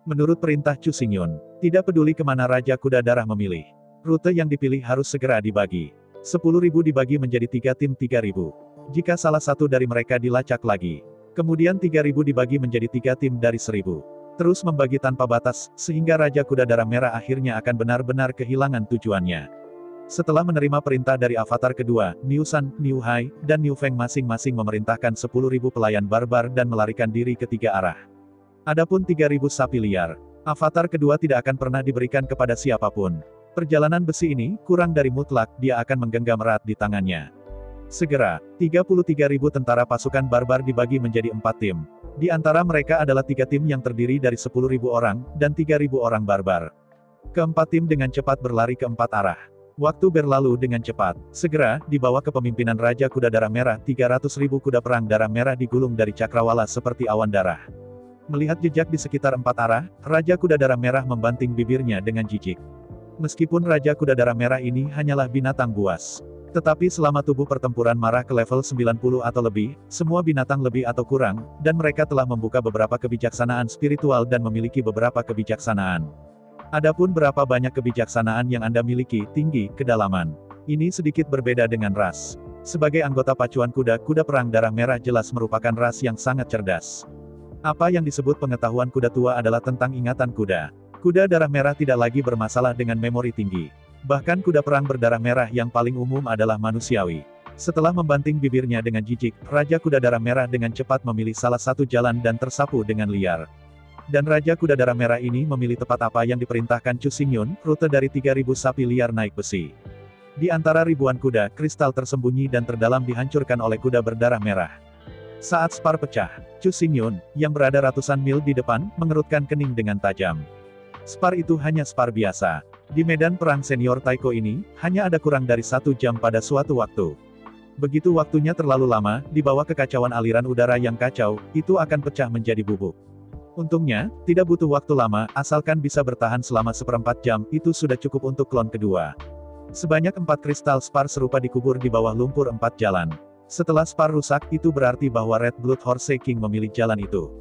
Menurut perintah Chu Xingyun, tidak peduli kemana Raja Kuda Darah memilih. Rute yang dipilih harus segera dibagi. 10.000 dibagi menjadi 3 tim 3.000. Jika salah satu dari mereka dilacak lagi. Kemudian 3.000 dibagi menjadi 3 tim dari 1.000. Terus membagi tanpa batas, sehingga Raja Kuda Darah Merah akhirnya akan benar-benar kehilangan tujuannya. Setelah menerima perintah dari avatar kedua, Niu San, Niu Hai, dan Niu Feng masing-masing memerintahkan 10.000 pelayan barbar dan melarikan diri ke 3 arah. Adapun 3.000 sapi liar, avatar kedua tidak akan pernah diberikan kepada siapapun. Perjalanan besi ini, kurang dari mutlak, dia akan menggenggam erat di tangannya. Segera, 33.000 tentara pasukan barbar dibagi menjadi 4 tim. Di antara mereka adalah 3 tim yang terdiri dari 10.000 orang, dan 3.000 orang barbar. Keempat tim dengan cepat berlari ke 4 arah. Waktu berlalu dengan cepat. Segera, di bawah kepemimpinan Raja Kuda Darah Merah, 300.000 kuda perang darah merah digulung dari cakrawala seperti awan darah. Melihat jejak di sekitar 4 arah, Raja Kuda Darah Merah membanting bibirnya dengan jijik. Meskipun Raja Kuda Darah Merah ini hanyalah binatang buas. Tetapi selama tubuh pertempuran marah ke level 90 atau lebih, semua binatang lebih atau kurang, dan mereka telah membuka beberapa kebijaksanaan spiritual dan memiliki beberapa kebijaksanaan. Adapun berapa banyak kebijaksanaan yang Anda miliki, tinggi, kedalaman. Ini sedikit berbeda dengan ras. Sebagai anggota pacuan kuda, kuda perang darah merah jelas merupakan ras yang sangat cerdas. Apa yang disebut pengetahuan kuda tua adalah tentang ingatan kuda. Kuda darah merah tidak lagi bermasalah dengan memori tinggi. Bahkan kuda perang berdarah merah yang paling umum adalah manusiawi. Setelah membanting bibirnya dengan jijik, Raja Kuda Darah Merah dengan cepat memilih salah satu jalan dan tersapu dengan liar. Dan Raja Kuda Darah Merah ini memilih tepat apa yang diperintahkan Chu Xingyun, rute dari 3.000 sapi liar naik besi. Di antara ribuan kuda, kristal tersembunyi dan terdalam dihancurkan oleh kuda berdarah merah. Saat spar pecah, Chu Xingyun, yang berada ratusan mil di depan, mengerutkan kening dengan tajam. Spar itu hanya spar biasa. Di medan perang senior Taiko ini, hanya ada kurang dari 1 jam pada suatu waktu. Begitu waktunya terlalu lama, di bawah kekacauan aliran udara yang kacau, itu akan pecah menjadi bubuk. Untungnya, tidak butuh waktu lama, asalkan bisa bertahan selama 1/4 jam, itu sudah cukup untuk klon kedua. Sebanyak 4 kristal spar serupa dikubur di bawah lumpur 4 jalan. Setelah spar rusak, itu berarti bahwa Red Blood Horse King memilih jalan itu.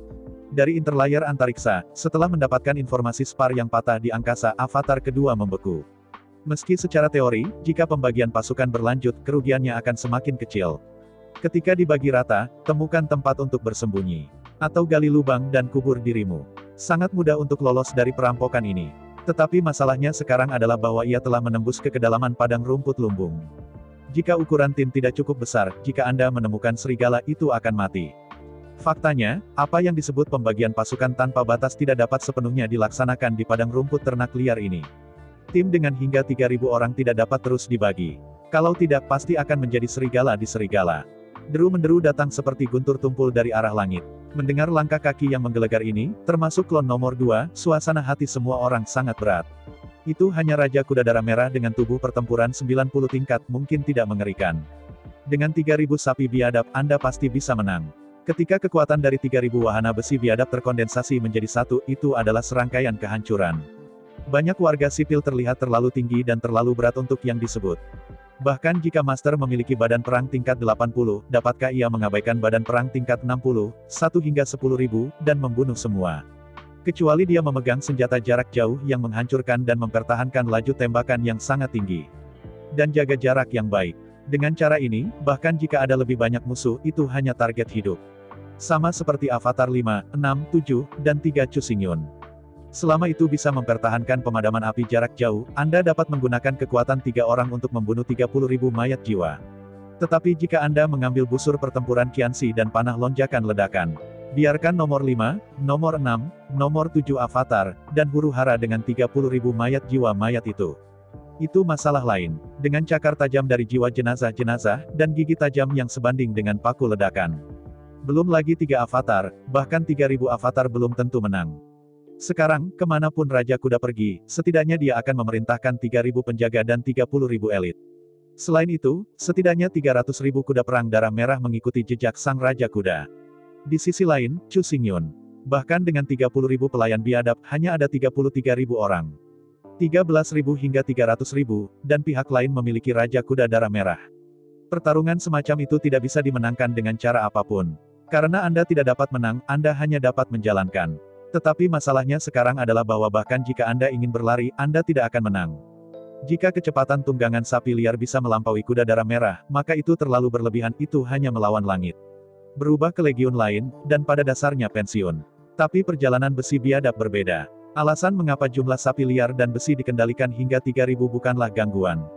Dari interlayar antariksa, setelah mendapatkan informasi spar yang patah di angkasa, avatar kedua membeku. Meski secara teori, jika pembagian pasukan berlanjut, kerugiannya akan semakin kecil. Ketika dibagi rata, temukan tempat untuk bersembunyi. Atau gali lubang dan kubur dirimu. Sangat mudah untuk lolos dari perampokan ini. Tetapi masalahnya sekarang adalah bahwa ia telah menembus ke kedalaman padang rumput lumbung. Jika ukuran tim tidak cukup besar, jika Anda menemukan serigala, itu akan mati. Faktanya, apa yang disebut pembagian pasukan tanpa batas tidak dapat sepenuhnya dilaksanakan di padang rumput ternak liar ini. Tim dengan hingga 3.000 orang tidak dapat terus dibagi. Kalau tidak, pasti akan menjadi serigala di serigala. Deru-menderu datang seperti guntur tumpul dari arah langit. Mendengar langkah kaki yang menggelegar ini, termasuk klon nomor 2, suasana hati semua orang sangat berat. Itu hanya Raja Kuda Darah Merah dengan tubuh pertempuran 90 tingkat, mungkin tidak mengerikan. Dengan 3.000 sapi biadab, Anda pasti bisa menang. Ketika kekuatan dari 3.000 wahana besi biadab terkondensasi menjadi satu, itu adalah serangkaian kehancuran. Banyak warga sipil terlihat terlalu tinggi dan terlalu berat untuk yang disebut. Bahkan jika Master memiliki badan perang tingkat 80, dapatkah ia mengabaikan badan perang tingkat 60, 1 hingga 10.000, dan membunuh semua? Kecuali dia memegang senjata jarak jauh yang menghancurkan dan mempertahankan laju tembakan yang sangat tinggi. Dan jaga jarak yang baik. Dengan cara ini, bahkan jika ada lebih banyak musuh, itu hanya target hidup. Sama seperti Avatar 5, 6, 7, dan 3 Chu Xingyun. Selama itu bisa mempertahankan pemadaman api jarak jauh, Anda dapat menggunakan kekuatan 3 orang untuk membunuh 30.000 mayat jiwa. Tetapi jika Anda mengambil busur pertempuran Qianxi dan panah lonjakan ledakan, biarkan nomor 5, nomor 6, nomor 7 Avatar, dan huru-hara dengan 30.000 mayat jiwa mayat itu. Itu masalah lain. Dengan cakar tajam dari jiwa jenazah-jenazah, dan gigi tajam yang sebanding dengan paku ledakan. Belum lagi 3 Avatar, bahkan 3.000 Avatar belum tentu menang. Sekarang, kemanapun Raja Kuda pergi, setidaknya dia akan memerintahkan 3.000 penjaga dan 30.000 elit. Selain itu, setidaknya 300.000 kuda perang darah merah mengikuti jejak sang Raja Kuda. Di sisi lain, Chu Xingyun. Bahkan dengan 30.000 pelayan biadab, hanya ada 33.000 orang. 13.000 hingga 300.000, dan pihak lain memiliki Raja Kuda darah merah. Pertarungan semacam itu tidak bisa dimenangkan dengan cara apapun. Karena Anda tidak dapat menang, Anda hanya dapat menjalankan. Tetapi masalahnya sekarang adalah bahwa bahkan jika Anda ingin berlari, Anda tidak akan menang. Jika kecepatan tunggangan sapi liar bisa melampaui kuda darah merah, maka itu terlalu berlebihan, itu hanya melawan langit. Berubah ke legiun lain, dan pada dasarnya pensiun. Tapi perjalanan besi biadab berbeda. Alasan mengapa jumlah sapi liar dan besi dikendalikan hingga 3.000 bukanlah gangguan.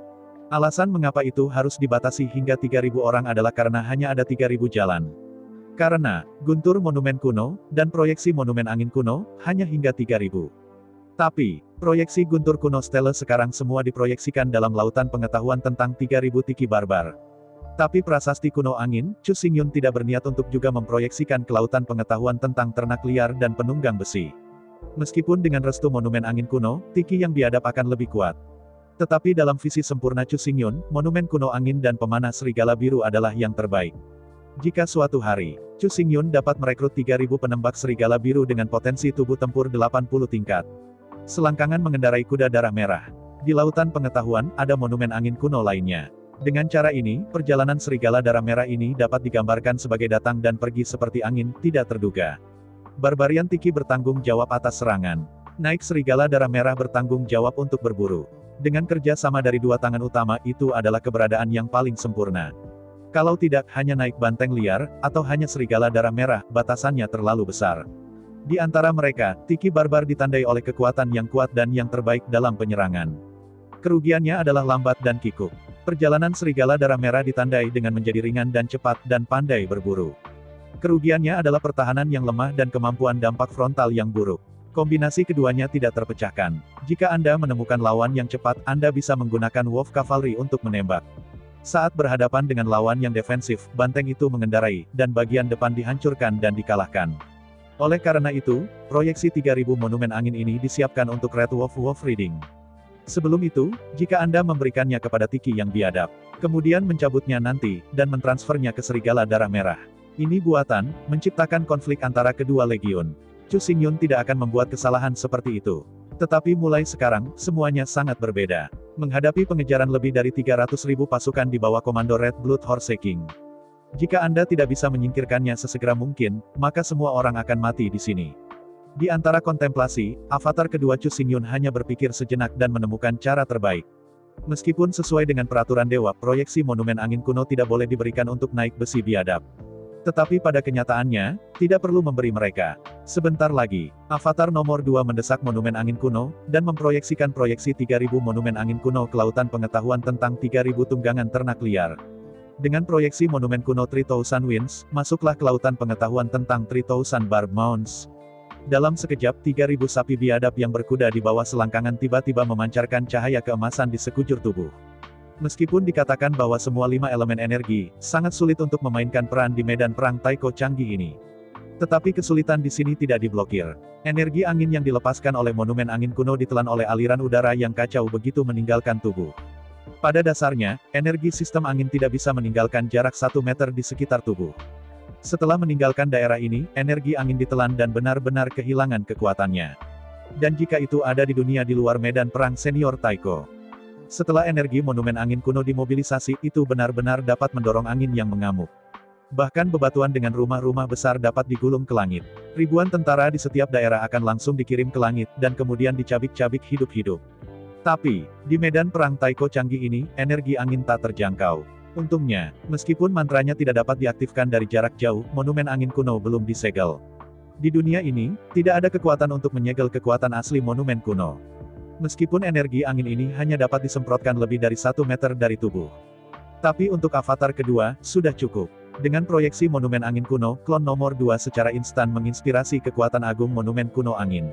Alasan mengapa itu harus dibatasi hingga 3.000 orang adalah karena hanya ada 3.000 jalan. Karena, guntur monumen kuno, dan proyeksi monumen angin kuno, hanya hingga 3.000. Tapi, proyeksi guntur kuno stele sekarang semua diproyeksikan dalam lautan pengetahuan tentang 3.000 tiki barbar. Tapi prasasti kuno angin, Chu Xingyun tidak berniat untuk juga memproyeksikan ke lautan pengetahuan tentang ternak liar dan penunggang besi. Meskipun dengan restu monumen angin kuno, tiki yang biadab akan lebih kuat. Tetapi dalam visi sempurna Chu Xingyun, monumen kuno angin dan pemanah serigala biru adalah yang terbaik. Jika suatu hari, Chu Xingyun dapat merekrut 3.000 penembak serigala biru dengan potensi tubuh tempur 80 tingkat. Selangkangan mengendarai kuda darah merah. Di lautan pengetahuan, ada monumen angin kuno lainnya. Dengan cara ini, perjalanan serigala darah merah ini dapat digambarkan sebagai datang dan pergi seperti angin, tidak terduga. Barbarian Tiki bertanggung jawab atas serangan. Naik serigala darah merah bertanggung jawab untuk berburu. Dengan kerja sama dari 2 tangan utama, itu adalah keberadaan yang paling sempurna. Kalau tidak, hanya naik banteng liar, atau hanya serigala darah merah, batasannya terlalu besar. Di antara mereka, Tiki Barbar ditandai oleh kekuatan yang kuat dan yang terbaik dalam penyerangan. Kerugiannya adalah lambat dan kikuk. Perjalanan serigala darah merah ditandai dengan menjadi ringan dan cepat, dan pandai berburu. Kerugiannya adalah pertahanan yang lemah dan kemampuan dampak frontal yang buruk. Kombinasi keduanya tidak terpecahkan. Jika Anda menemukan lawan yang cepat, Anda bisa menggunakan Wolf Cavalry untuk menembak. Saat berhadapan dengan lawan yang defensif, banteng itu mengendarai, dan bagian depan dihancurkan dan dikalahkan. Oleh karena itu, proyeksi 3.000 monumen angin ini disiapkan untuk Red Wolf Reading. Sebelum itu, jika Anda memberikannya kepada Tiki yang biadab, kemudian mencabutnya nanti, dan mentransfernya ke serigala darah merah. Ini buatan, menciptakan konflik antara kedua legiun. Chu Xingyun tidak akan membuat kesalahan seperti itu. Tetapi mulai sekarang, semuanya sangat berbeda. Menghadapi pengejaran lebih dari 300.000 pasukan di bawah komando Red Blood Horse King. Jika Anda tidak bisa menyingkirkannya sesegera mungkin, maka semua orang akan mati di sini. Di antara kontemplasi, avatar kedua Chu Xingyun hanya berpikir sejenak dan menemukan cara terbaik. Meskipun sesuai dengan peraturan dewa, proyeksi monumen angin kuno tidak boleh diberikan untuk naik besi biadab. Tetapi pada kenyataannya, tidak perlu memberi mereka. Sebentar lagi, avatar nomor 2 mendesak monumen angin kuno, dan memproyeksikan proyeksi 3.000 monumen angin kuno ke lautan pengetahuan tentang 3.000 tunggangan ternak liar. Dengan proyeksi monumen kuno 3,000 Winds, masuklah ke lautan pengetahuan tentang 3,000 Barb Mounds. Dalam sekejap, 3.000 sapi biadab yang berkuda di bawah selangkangan tiba-tiba memancarkan cahaya keemasan di sekujur tubuh. Meskipun dikatakan bahwa semua 5 elemen energi, sangat sulit untuk memainkan peran di medan perang taiko canggih ini. Tetapi kesulitan di sini tidak diblokir. Energi angin yang dilepaskan oleh monumen angin kuno ditelan oleh aliran udara yang kacau begitu meninggalkan tubuh. Pada dasarnya, energi sistem angin tidak bisa meninggalkan jarak 1 meter di sekitar tubuh. Setelah meninggalkan daerah ini, energi angin ditelan dan benar-benar kehilangan kekuatannya. Dan jika itu ada di dunia di luar medan perang senior taiko. Setelah energi monumen angin kuno dimobilisasi, itu benar-benar dapat mendorong angin yang mengamuk. Bahkan bebatuan dengan rumah-rumah besar dapat digulung ke langit. Ribuan tentara di setiap daerah akan langsung dikirim ke langit, dan kemudian dicabik-cabik hidup-hidup. Tapi, di medan perang taiko canggih ini, energi angin tak terjangkau. Untungnya, meskipun mantranya tidak dapat diaktifkan dari jarak jauh, monumen angin kuno belum disegel. Di dunia ini, tidak ada kekuatan untuk menyegel kekuatan asli monumen kuno. Meskipun energi angin ini hanya dapat disemprotkan lebih dari 1 meter dari tubuh. Tapi untuk avatar kedua, sudah cukup. Dengan proyeksi monumen angin kuno, klon nomor 2 secara instan menginspirasi kekuatan agung monumen kuno angin.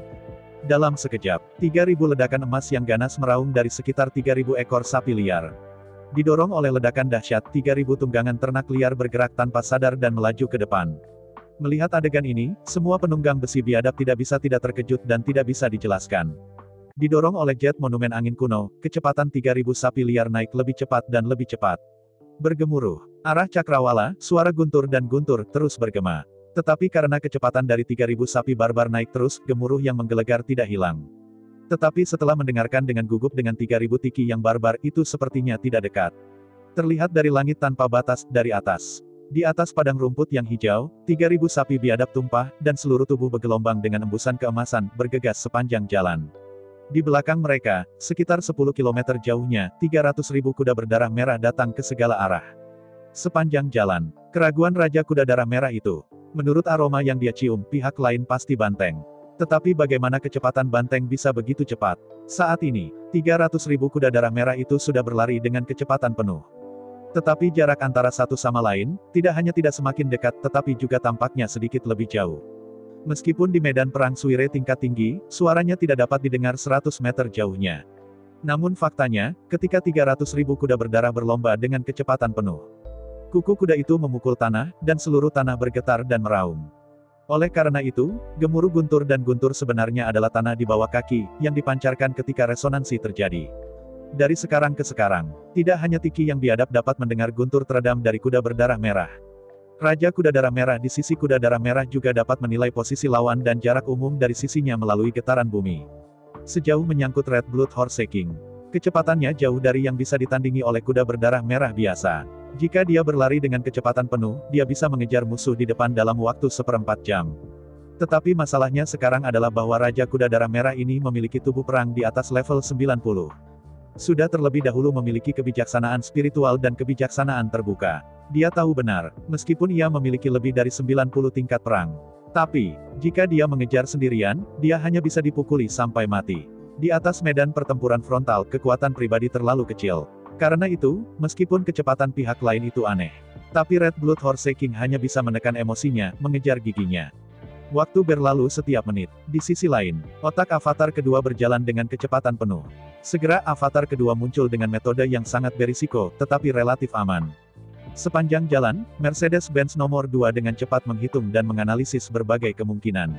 Dalam sekejap, 3.000 ledakan emas yang ganas meraung dari sekitar 3.000 ekor sapi liar. Didorong oleh ledakan dahsyat, 3.000 tunggangan ternak liar bergerak tanpa sadar dan melaju ke depan. Melihat adegan ini, semua penunggang besi biadab tidak terkejut dan tidak bisa dijelaskan. Didorong oleh jet monumen angin kuno, kecepatan 3.000 sapi liar naik lebih cepat dan lebih cepat. Bergemuruh. Arah cakrawala, suara guntur dan guntur terus bergema. Tetapi karena kecepatan dari 3.000 sapi barbar naik terus, gemuruh yang menggelegar tidak hilang. Tetapi setelah mendengarkan dengan gugup dengan 3.000 tiki yang barbar itu sepertinya tidak dekat. Terlihat dari langit tanpa batas, dari atas. Di atas padang rumput yang hijau, 3.000 sapi biadab tumpah, dan seluruh tubuh bergelombang dengan embusan keemasan, bergegas sepanjang jalan. Di belakang mereka, sekitar 10 km jauhnya, 300.000 kuda berdarah merah datang ke segala arah. Sepanjang jalan, keraguan Raja Kuda Darah Merah itu. Menurut aroma yang dia cium, pihak lain pasti banteng. Tetapi bagaimana kecepatan banteng bisa begitu cepat? Saat ini, 300.000 kuda darah merah itu sudah berlari dengan kecepatan penuh. Tetapi jarak antara satu sama lain, tidak hanya tidak semakin dekat, tetapi juga tampaknya sedikit lebih jauh. Meskipun di medan perang Suire tingkat tinggi, suaranya tidak dapat didengar 100 meter jauhnya. Namun faktanya, ketika 300.000 kuda berdarah berlomba dengan kecepatan penuh. Kuku kuda itu memukul tanah, dan seluruh tanah bergetar dan meraung. Oleh karena itu, gemuruh guntur dan guntur sebenarnya adalah tanah di bawah kaki, yang dipancarkan ketika resonansi terjadi. Dari sekarang ke sekarang, tidak hanya Tiki yang biadab dapat mendengar guntur teredam dari kuda berdarah merah. Raja Kuda Darah Merah di sisi Kuda Darah Merah juga dapat menilai posisi lawan dan jarak umum dari sisinya melalui getaran bumi. Sejauh menyangkut Red Blood Horse King, kecepatannya jauh dari yang bisa ditandingi oleh kuda berdarah merah biasa. Jika dia berlari dengan kecepatan penuh, dia bisa mengejar musuh di depan dalam waktu 1/4 jam. Tetapi masalahnya sekarang adalah bahwa Raja Kuda Darah Merah ini memiliki tubuh perang di atas level 90. Sudah terlebih dahulu memiliki kebijaksanaan spiritual dan kebijaksanaan terbuka. Dia tahu benar, meskipun ia memiliki lebih dari 90 tingkat perang. Tapi, jika dia mengejar sendirian, dia hanya bisa dipukuli sampai mati. Di atas medan pertempuran frontal, kekuatan pribadi terlalu kecil. Karena itu, meskipun kecepatan pihak lain itu aneh, tapi Red Blood Horse King hanya bisa menekan emosinya, mengejar giginya. Waktu berlalu setiap menit. Di sisi lain, otak avatar kedua berjalan dengan kecepatan penuh. Segera avatar kedua muncul dengan metode yang sangat berisiko, tetapi relatif aman. Sepanjang jalan, Mercedes-Benz nomor 2 dengan cepat menghitung dan menganalisis berbagai kemungkinan.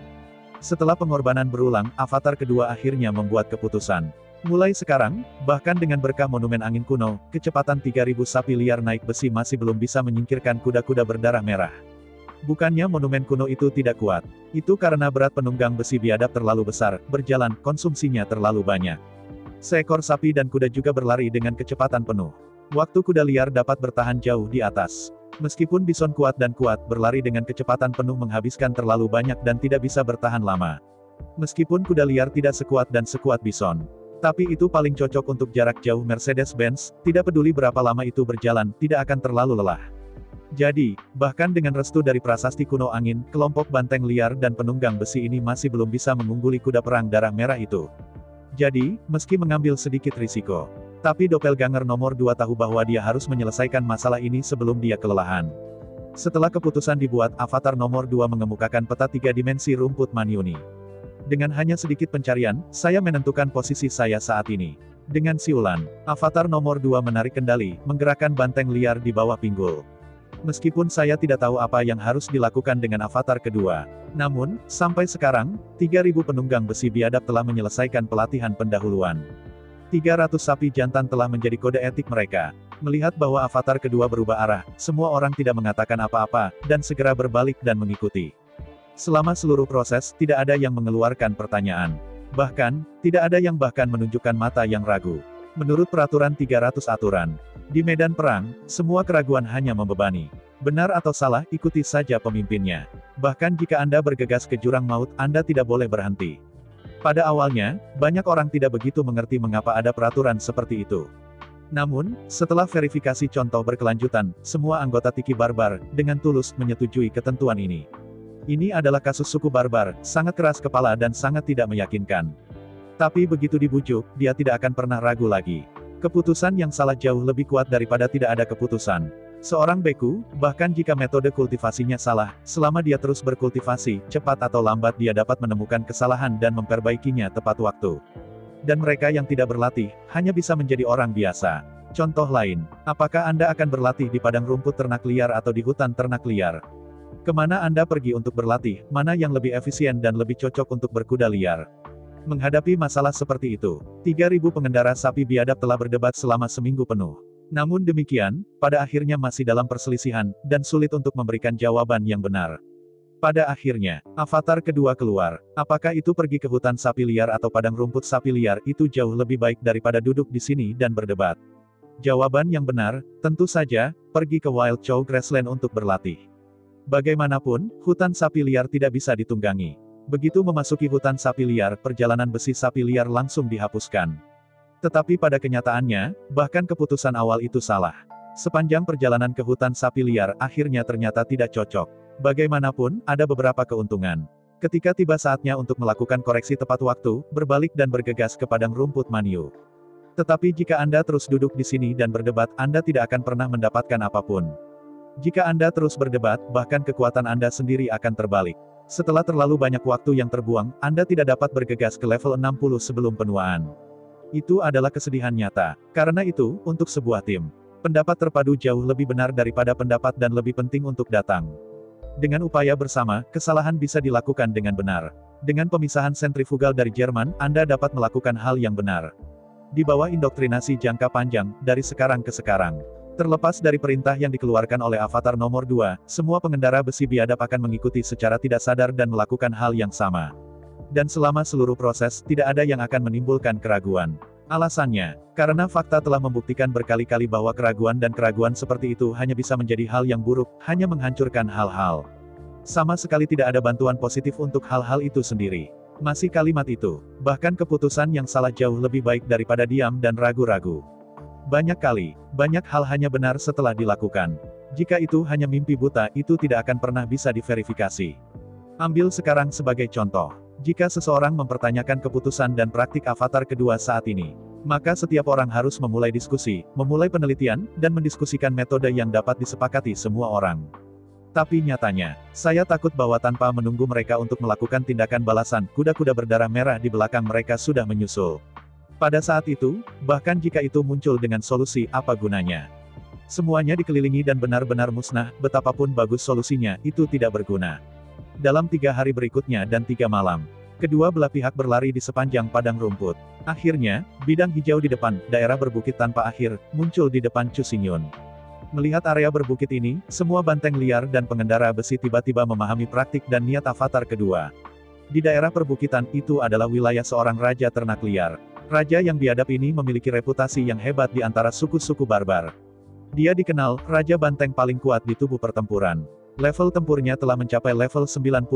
Setelah pengorbanan berulang, avatar kedua akhirnya membuat keputusan. Mulai sekarang, bahkan dengan berkah monumen angin kuno, kecepatan 3.000 sapi liar naik besi masih belum bisa menyingkirkan kuda-kuda berdarah merah. Bukannya monumen kuno itu tidak kuat. Itu karena berat penunggang besi biadab terlalu besar, berjalan, konsumsinya terlalu banyak. Seekor sapi dan kuda juga berlari dengan kecepatan penuh. Waktu kuda liar dapat bertahan jauh di atas. Meskipun bison kuat dan kuat, berlari dengan kecepatan penuh menghabiskan terlalu banyak dan tidak bisa bertahan lama. Meskipun kuda liar tidak sekuat dan sekuat bison. Tapi itu paling cocok untuk jarak jauh Mercedes-Benz, tidak peduli berapa lama itu berjalan, tidak akan terlalu lelah. Jadi, bahkan dengan restu dari prasasti kuno angin, kelompok banteng liar dan penunggang besi ini masih belum bisa mengungguli kuda perang darah merah itu. Jadi, meski mengambil sedikit risiko, tapi doppelganger nomor 2 tahu bahwa dia harus menyelesaikan masalah ini sebelum dia kelelahan. Setelah keputusan dibuat, avatar nomor 2 mengemukakan peta 3 dimensi rumput Manyuni. Dengan hanya sedikit pencarian, saya menentukan posisi saya saat ini. Dengan siulan, avatar nomor 2 menarik kendali, menggerakkan banteng liar di bawah pinggul. Meskipun saya tidak tahu apa yang harus dilakukan dengan avatar kedua. Namun, sampai sekarang, 3.000 penunggang besi biadab telah menyelesaikan pelatihan pendahuluan. 300 sapi jantan telah menjadi kode etik mereka. Melihat bahwa avatar kedua berubah arah, semua orang tidak mengatakan apa-apa, dan segera berbalik dan mengikuti. Selama seluruh proses, tidak ada yang mengeluarkan pertanyaan. Bahkan, tidak ada yang bahkan menunjukkan mata yang ragu. Menurut peraturan 300 aturan, di medan perang, semua keraguan hanya membebani. Benar atau salah, ikuti saja pemimpinnya. Bahkan jika Anda bergegas ke jurang maut, Anda tidak boleh berhenti. Pada awalnya, banyak orang tidak begitu mengerti mengapa ada peraturan seperti itu. Namun, setelah verifikasi contoh berkelanjutan, semua anggota Tiki Barbar, dengan tulus, menyetujui ketentuan ini. Ini adalah kasus suku Barbar, sangat keras kepala dan sangat tidak meyakinkan. Tapi begitu dibujuk, dia tidak akan pernah ragu lagi. Keputusan yang salah jauh lebih kuat daripada tidak ada keputusan. Seorang beku, bahkan jika metode kultivasinya salah, selama dia terus berkultivasi, cepat atau lambat dia dapat menemukan kesalahan dan memperbaikinya tepat waktu. Dan mereka yang tidak berlatih, hanya bisa menjadi orang biasa. Contoh lain, apakah Anda akan berlatih di padang rumput ternak liar atau di hutan ternak liar? Kemana Anda pergi untuk berlatih, mana yang lebih efisien dan lebih cocok untuk berkuda liar? Menghadapi masalah seperti itu, 3.000 pengendara sapi biadab telah berdebat selama seminggu penuh. Namun demikian, pada akhirnya masih dalam perselisihan, dan sulit untuk memberikan jawaban yang benar. Pada akhirnya, avatar kedua keluar. Apakah itu pergi ke hutan sapi liar atau padang rumput sapi liar, itu jauh lebih baik daripada duduk di sini dan berdebat. Jawaban yang benar, tentu saja, pergi ke Wild Chow Grassland untuk berlatih. Bagaimanapun, hutan sapi liar tidak bisa ditunggangi. Begitu memasuki hutan sapi liar, perjalanan besi sapi liar langsung dihapuskan. Tetapi pada kenyataannya, bahkan keputusan awal itu salah. Sepanjang perjalanan ke hutan sapi liar, akhirnya ternyata tidak cocok. Bagaimanapun, ada beberapa keuntungan. Ketika tiba saatnya untuk melakukan koreksi tepat waktu, berbalik dan bergegas ke padang rumput Manyu. Tetapi jika Anda terus duduk di sini dan berdebat, Anda tidak akan pernah mendapatkan apapun. Jika Anda terus berdebat, bahkan kekuatan Anda sendiri akan terbalik. Setelah terlalu banyak waktu yang terbuang, Anda tidak dapat bergegas ke level 60 sebelum penuaan. Itu adalah kesedihan nyata. Karena itu, untuk sebuah tim, pendapat terpadu jauh lebih benar daripada pendapat dan lebih penting untuk datang. Dengan upaya bersama, kesalahan bisa dilakukan dengan benar. Dengan pemisahan sentrifugal dari Jerman, Anda dapat melakukan hal yang benar. Di bawah indoktrinasi jangka panjang, dari sekarang ke sekarang. Terlepas dari perintah yang dikeluarkan oleh avatar nomor 2, semua pengendara besi biadab akan mengikuti secara tidak sadar dan melakukan hal yang sama. Dan selama seluruh proses, tidak ada yang akan menimbulkan keraguan. Alasannya, karena fakta telah membuktikan berkali-kali bahwa keraguan dan keraguan seperti itu hanya bisa menjadi hal yang buruk, hanya menghancurkan hal-hal. Sama sekali tidak ada bantuan positif untuk hal-hal itu sendiri. Masih kalimat itu, bahkan keputusan yang salah jauh lebih baik daripada diam dan ragu-ragu. Banyak kali, banyak hal hanya benar setelah dilakukan. Jika itu hanya mimpi buta, itu tidak akan pernah bisa diverifikasi. Ambil sekarang sebagai contoh. Jika seseorang mempertanyakan keputusan dan praktik avatar kedua saat ini, maka setiap orang harus memulai diskusi, memulai penelitian, dan mendiskusikan metode yang dapat disepakati semua orang. Tapi nyatanya, saya takut bahwa tanpa menunggu mereka untuk melakukan tindakan balasan, kuda-kuda berdarah merah di belakang mereka sudah menyusul. Pada saat itu, bahkan jika itu muncul dengan solusi, apa gunanya? Semuanya dikelilingi dan benar-benar musnah, betapapun bagus solusinya, itu tidak berguna. Dalam 3 hari berikutnya dan 3 malam, kedua belah pihak berlari di sepanjang padang rumput. Akhirnya, bidang hijau di depan, daerah berbukit tanpa akhir, muncul di depan Chu Xingyun. Melihat area berbukit ini, semua banteng liar dan pengendara besi tiba-tiba memahami praktik dan niat avatar kedua. Di daerah perbukitan, itu adalah wilayah seorang raja ternak liar. Raja yang biadab ini memiliki reputasi yang hebat di antara suku-suku barbar. Dia dikenal, raja banteng paling kuat di tubuh pertempuran. Level tempurnya telah mencapai level 96.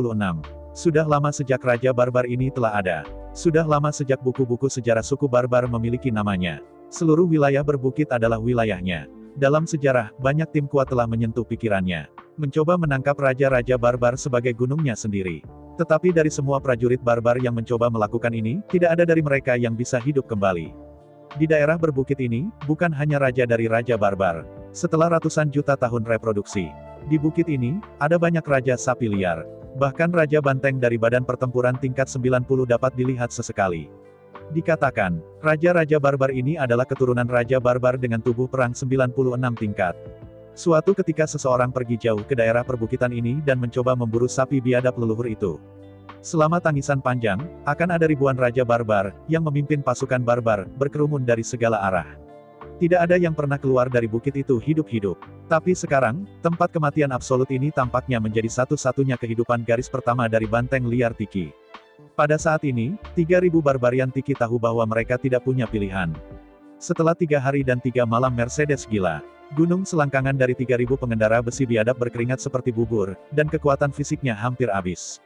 Sudah lama sejak Raja Barbar ini telah ada. Sudah lama sejak buku-buku sejarah suku Barbar memiliki namanya. Seluruh wilayah berbukit adalah wilayahnya. Dalam sejarah, banyak tim kuat telah menyentuh pikirannya. Mencoba menangkap Raja-Raja Barbar sebagai gunungnya sendiri. Tetapi dari semua prajurit Barbar yang mencoba melakukan ini, tidak ada dari mereka yang bisa hidup kembali. Di daerah berbukit ini, bukan hanya raja dari Raja Barbar. Setelah ratusan juta tahun reproduksi, di bukit ini, ada banyak raja sapi liar. Bahkan raja banteng dari badan pertempuran tingkat 90 dapat dilihat sesekali. Dikatakan, raja-raja barbar ini adalah keturunan raja barbar dengan tubuh perang 96 tingkat. Suatu ketika seseorang pergi jauh ke daerah perbukitan ini dan mencoba memburu sapi biadab leluhur itu. Selama tangisan panjang, akan ada ribuan raja barbar, yang memimpin pasukan barbar, berkerumun dari segala arah. Tidak ada yang pernah keluar dari bukit itu hidup-hidup. Tapi sekarang, tempat kematian absolut ini tampaknya menjadi satu-satunya kehidupan garis pertama dari banteng liar Tiki. Pada saat ini, 3.000 barbarian Tiki tahu bahwa mereka tidak punya pilihan. Setelah 3 hari dan 3 malam Mercedes gila, gunung selangkangan dari 3.000 pengendara besi biadab berkeringat seperti bubur, dan kekuatan fisiknya hampir habis.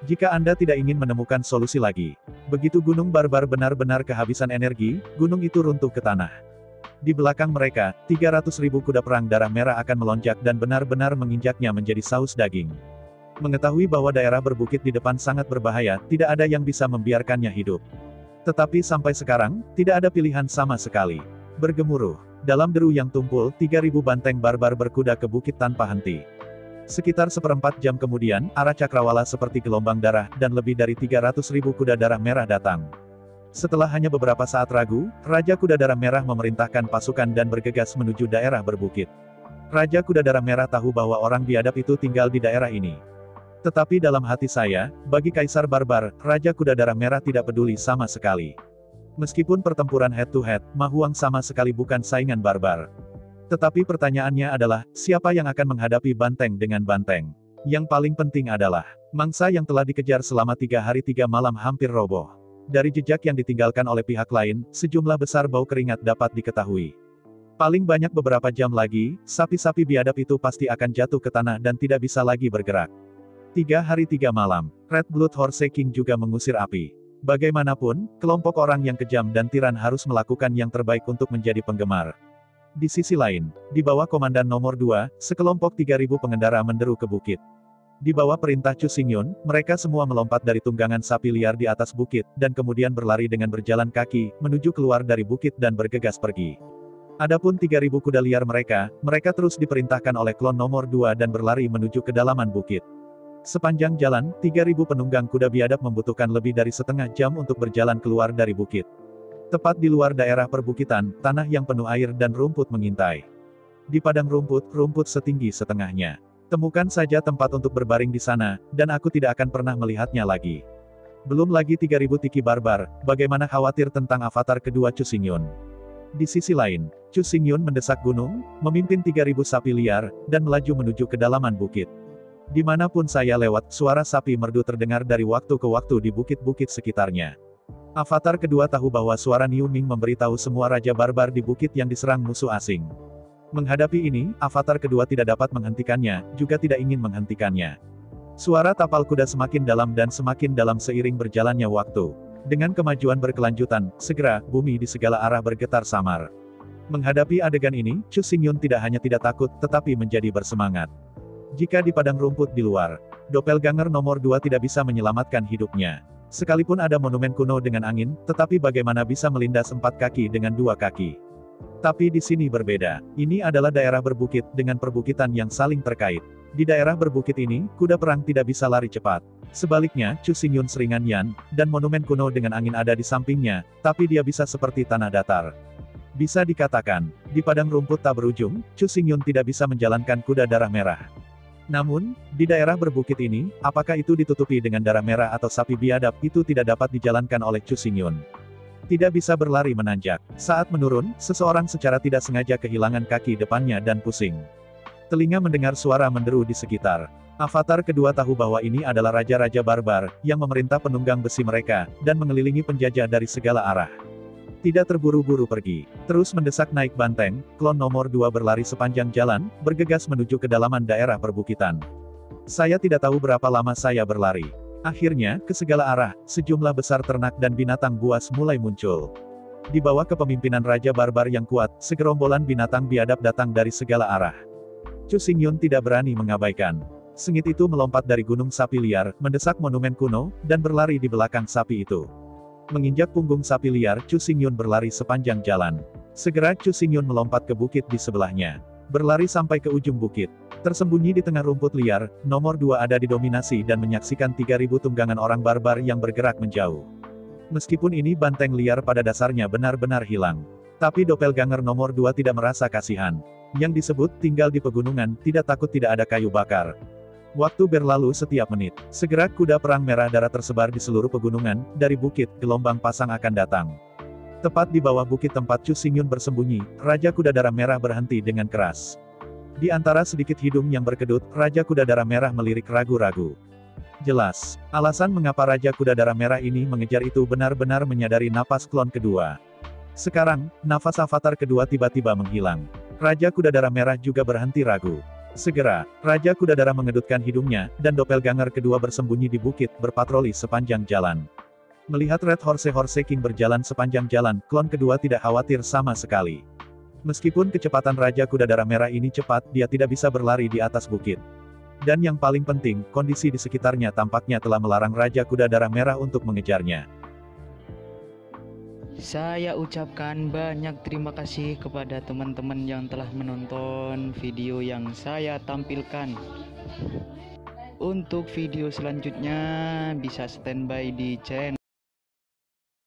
Jika Anda tidak ingin menemukan solusi lagi, begitu gunung barbar benar-benar kehabisan energi, gunung itu runtuh ke tanah. Di belakang mereka, 300.000 kuda perang darah merah akan melonjak dan benar-benar menginjaknya menjadi saus daging. Mengetahui bahwa daerah berbukit di depan sangat berbahaya, tidak ada yang bisa membiarkannya hidup. Tetapi sampai sekarang, tidak ada pilihan sama sekali. Bergemuruh. Dalam deru yang tumpul, 3.000 banteng barbar berkuda ke bukit tanpa henti. Sekitar seperempat jam kemudian, arah cakrawala seperti gelombang darah, dan lebih dari 300.000 kuda darah merah datang. Setelah hanya beberapa saat ragu, Raja Kuda Darah Merah memerintahkan pasukan dan bergegas menuju daerah berbukit. Raja Kuda Darah Merah tahu bahwa orang biadab itu tinggal di daerah ini. Tetapi dalam hati saya, bagi Kaisar Barbar, Raja Kuda Darah Merah tidak peduli sama sekali. Meskipun pertempuran head-to-head, Ma Huang sama sekali bukan saingan Barbar. Tetapi pertanyaannya adalah, siapa yang akan menghadapi banteng dengan banteng? Yang paling penting adalah, mangsa yang telah dikejar selama 3 hari 3 malam hampir roboh. Dari jejak yang ditinggalkan oleh pihak lain, sejumlah besar bau keringat dapat diketahui. Paling banyak beberapa jam lagi, sapi-sapi biadab itu pasti akan jatuh ke tanah dan tidak bisa lagi bergerak. 3 hari 3 malam, Red Blood Horse King juga mengusir api. Bagaimanapun, kelompok orang yang kejam dan tiran harus melakukan yang terbaik untuk menjadi penggemar. Di sisi lain, di bawah komandan nomor 2, sekelompok 3.000 pengendara menderu ke bukit. Di bawah perintah Chu Xingyun, mereka semua melompat dari tunggangan sapi liar di atas bukit, dan kemudian berlari dengan berjalan kaki, menuju keluar dari bukit dan bergegas pergi. Adapun 3.000 kuda liar mereka terus diperintahkan oleh klon nomor 2 dan berlari menuju kedalaman bukit. Sepanjang jalan, 3.000 penunggang kuda biadab membutuhkan lebih dari setengah jam untuk berjalan keluar dari bukit. Tepat di luar daerah perbukitan, tanah yang penuh air dan rumput mengintai. Di padang rumput, rumput setinggi setengahnya. Temukan saja tempat untuk berbaring di sana, dan aku tidak akan pernah melihatnya lagi. Belum lagi 3.000 tiki barbar, bagaimana khawatir tentang avatar kedua Chu Xingyun. Di sisi lain, Chu Xingyun mendesak gunung, memimpin 3.000 sapi liar, dan melaju menuju kedalaman bukit. Dimanapun saya lewat, suara sapi merdu terdengar dari waktu ke waktu di bukit-bukit sekitarnya. Avatar kedua tahu bahwa suara Niu Ming memberitahu semua raja barbar di bukit yang diserang musuh asing. Menghadapi ini, avatar kedua tidak dapat menghentikannya, juga tidak ingin menghentikannya. Suara tapal kuda semakin dalam seiring berjalannya waktu. Dengan kemajuan berkelanjutan, segera, bumi di segala arah bergetar samar. Menghadapi adegan ini, Chu Xingyun tidak hanya tidak takut, tetapi menjadi bersemangat. Jika di padang rumput di luar, doppelganger nomor 2 tidak bisa menyelamatkan hidupnya. Sekalipun ada monumen kuno dengan angin, tetapi bagaimana bisa melindas 4 kaki dengan 2 kaki? Tapi di sini berbeda. Ini adalah daerah berbukit, dengan perbukitan yang saling terkait. Di daerah berbukit ini, kuda perang tidak bisa lari cepat. Sebaliknya, Chu Xingyun seringan Yan, dan monumen kuno dengan angin ada di sampingnya, tapi dia bisa seperti tanah datar. Bisa dikatakan, di padang rumput tak berujung, Chu Xingyun tidak bisa menjalankan kuda darah merah. Namun, di daerah berbukit ini, apakah itu ditutupi dengan darah merah atau sapi biadab, itu tidak dapat dijalankan oleh Chu Xingyun. Tidak bisa berlari menanjak. Saat menurun, seseorang secara tidak sengaja kehilangan kaki depannya dan pusing. Telinga mendengar suara menderu di sekitar. Avatar kedua tahu bahwa ini adalah raja-raja barbar, yang memerintah penunggang besi mereka, dan mengelilingi penjajah dari segala arah. Tidak terburu-buru pergi. Terus mendesak naik banteng, klon nomor 2 berlari sepanjang jalan, bergegas menuju kedalaman daerah perbukitan. Saya tidak tahu berapa lama saya berlari. Akhirnya, ke segala arah, sejumlah besar ternak dan binatang buas mulai muncul. Di bawah kepemimpinan Raja Barbar yang kuat, segerombolan binatang biadab datang dari segala arah. Chu Xingyun tidak berani mengabaikan. Sengit itu melompat dari gunung sapi liar, mendesak monumen kuno, dan berlari di belakang sapi itu. Menginjak punggung sapi liar, Chu Xingyun berlari sepanjang jalan. Segera Chu Xingyun melompat ke bukit di sebelahnya. Berlari sampai ke ujung bukit. Tersembunyi di tengah rumput liar, nomor 2 ada didominasi dan menyaksikan 3.000 tunggangan orang barbar yang bergerak menjauh. Meskipun ini banteng liar pada dasarnya benar-benar hilang. Tapi doppelganger nomor 2 tidak merasa kasihan. Yang disebut, tinggal di pegunungan, tidak takut tidak ada kayu bakar. Waktu berlalu setiap menit. Segera kuda perang merah darah tersebar di seluruh pegunungan, dari bukit, gelombang pasang akan datang. Tepat di bawah bukit tempat Chu Xingyun bersembunyi, Raja Kuda Darah Merah berhenti dengan keras. Di antara sedikit hidung yang berkedut, Raja Kuda Darah Merah melirik ragu-ragu. Jelas, alasan mengapa Raja Kuda Darah Merah ini mengejar itu benar-benar menyadari napas klon kedua. Sekarang, nafas avatar kedua tiba-tiba menghilang. Raja Kuda Darah Merah juga berhenti ragu. Segera, Raja Kuda Darah mengedutkan hidungnya, dan doppelganger kedua bersembunyi di bukit, berpatroli sepanjang jalan. Melihat Red Horse King berjalan sepanjang jalan, klon kedua tidak khawatir sama sekali. Meskipun kecepatan Raja Kuda Darah Merah ini cepat, dia tidak bisa berlari di atas bukit. Dan yang paling penting, kondisi di sekitarnya tampaknya telah melarang Raja Kuda Darah Merah untuk mengejarnya. Saya ucapkan banyak terima kasih kepada teman-teman yang telah menonton video yang saya tampilkan. Untuk video selanjutnya bisa standby di channel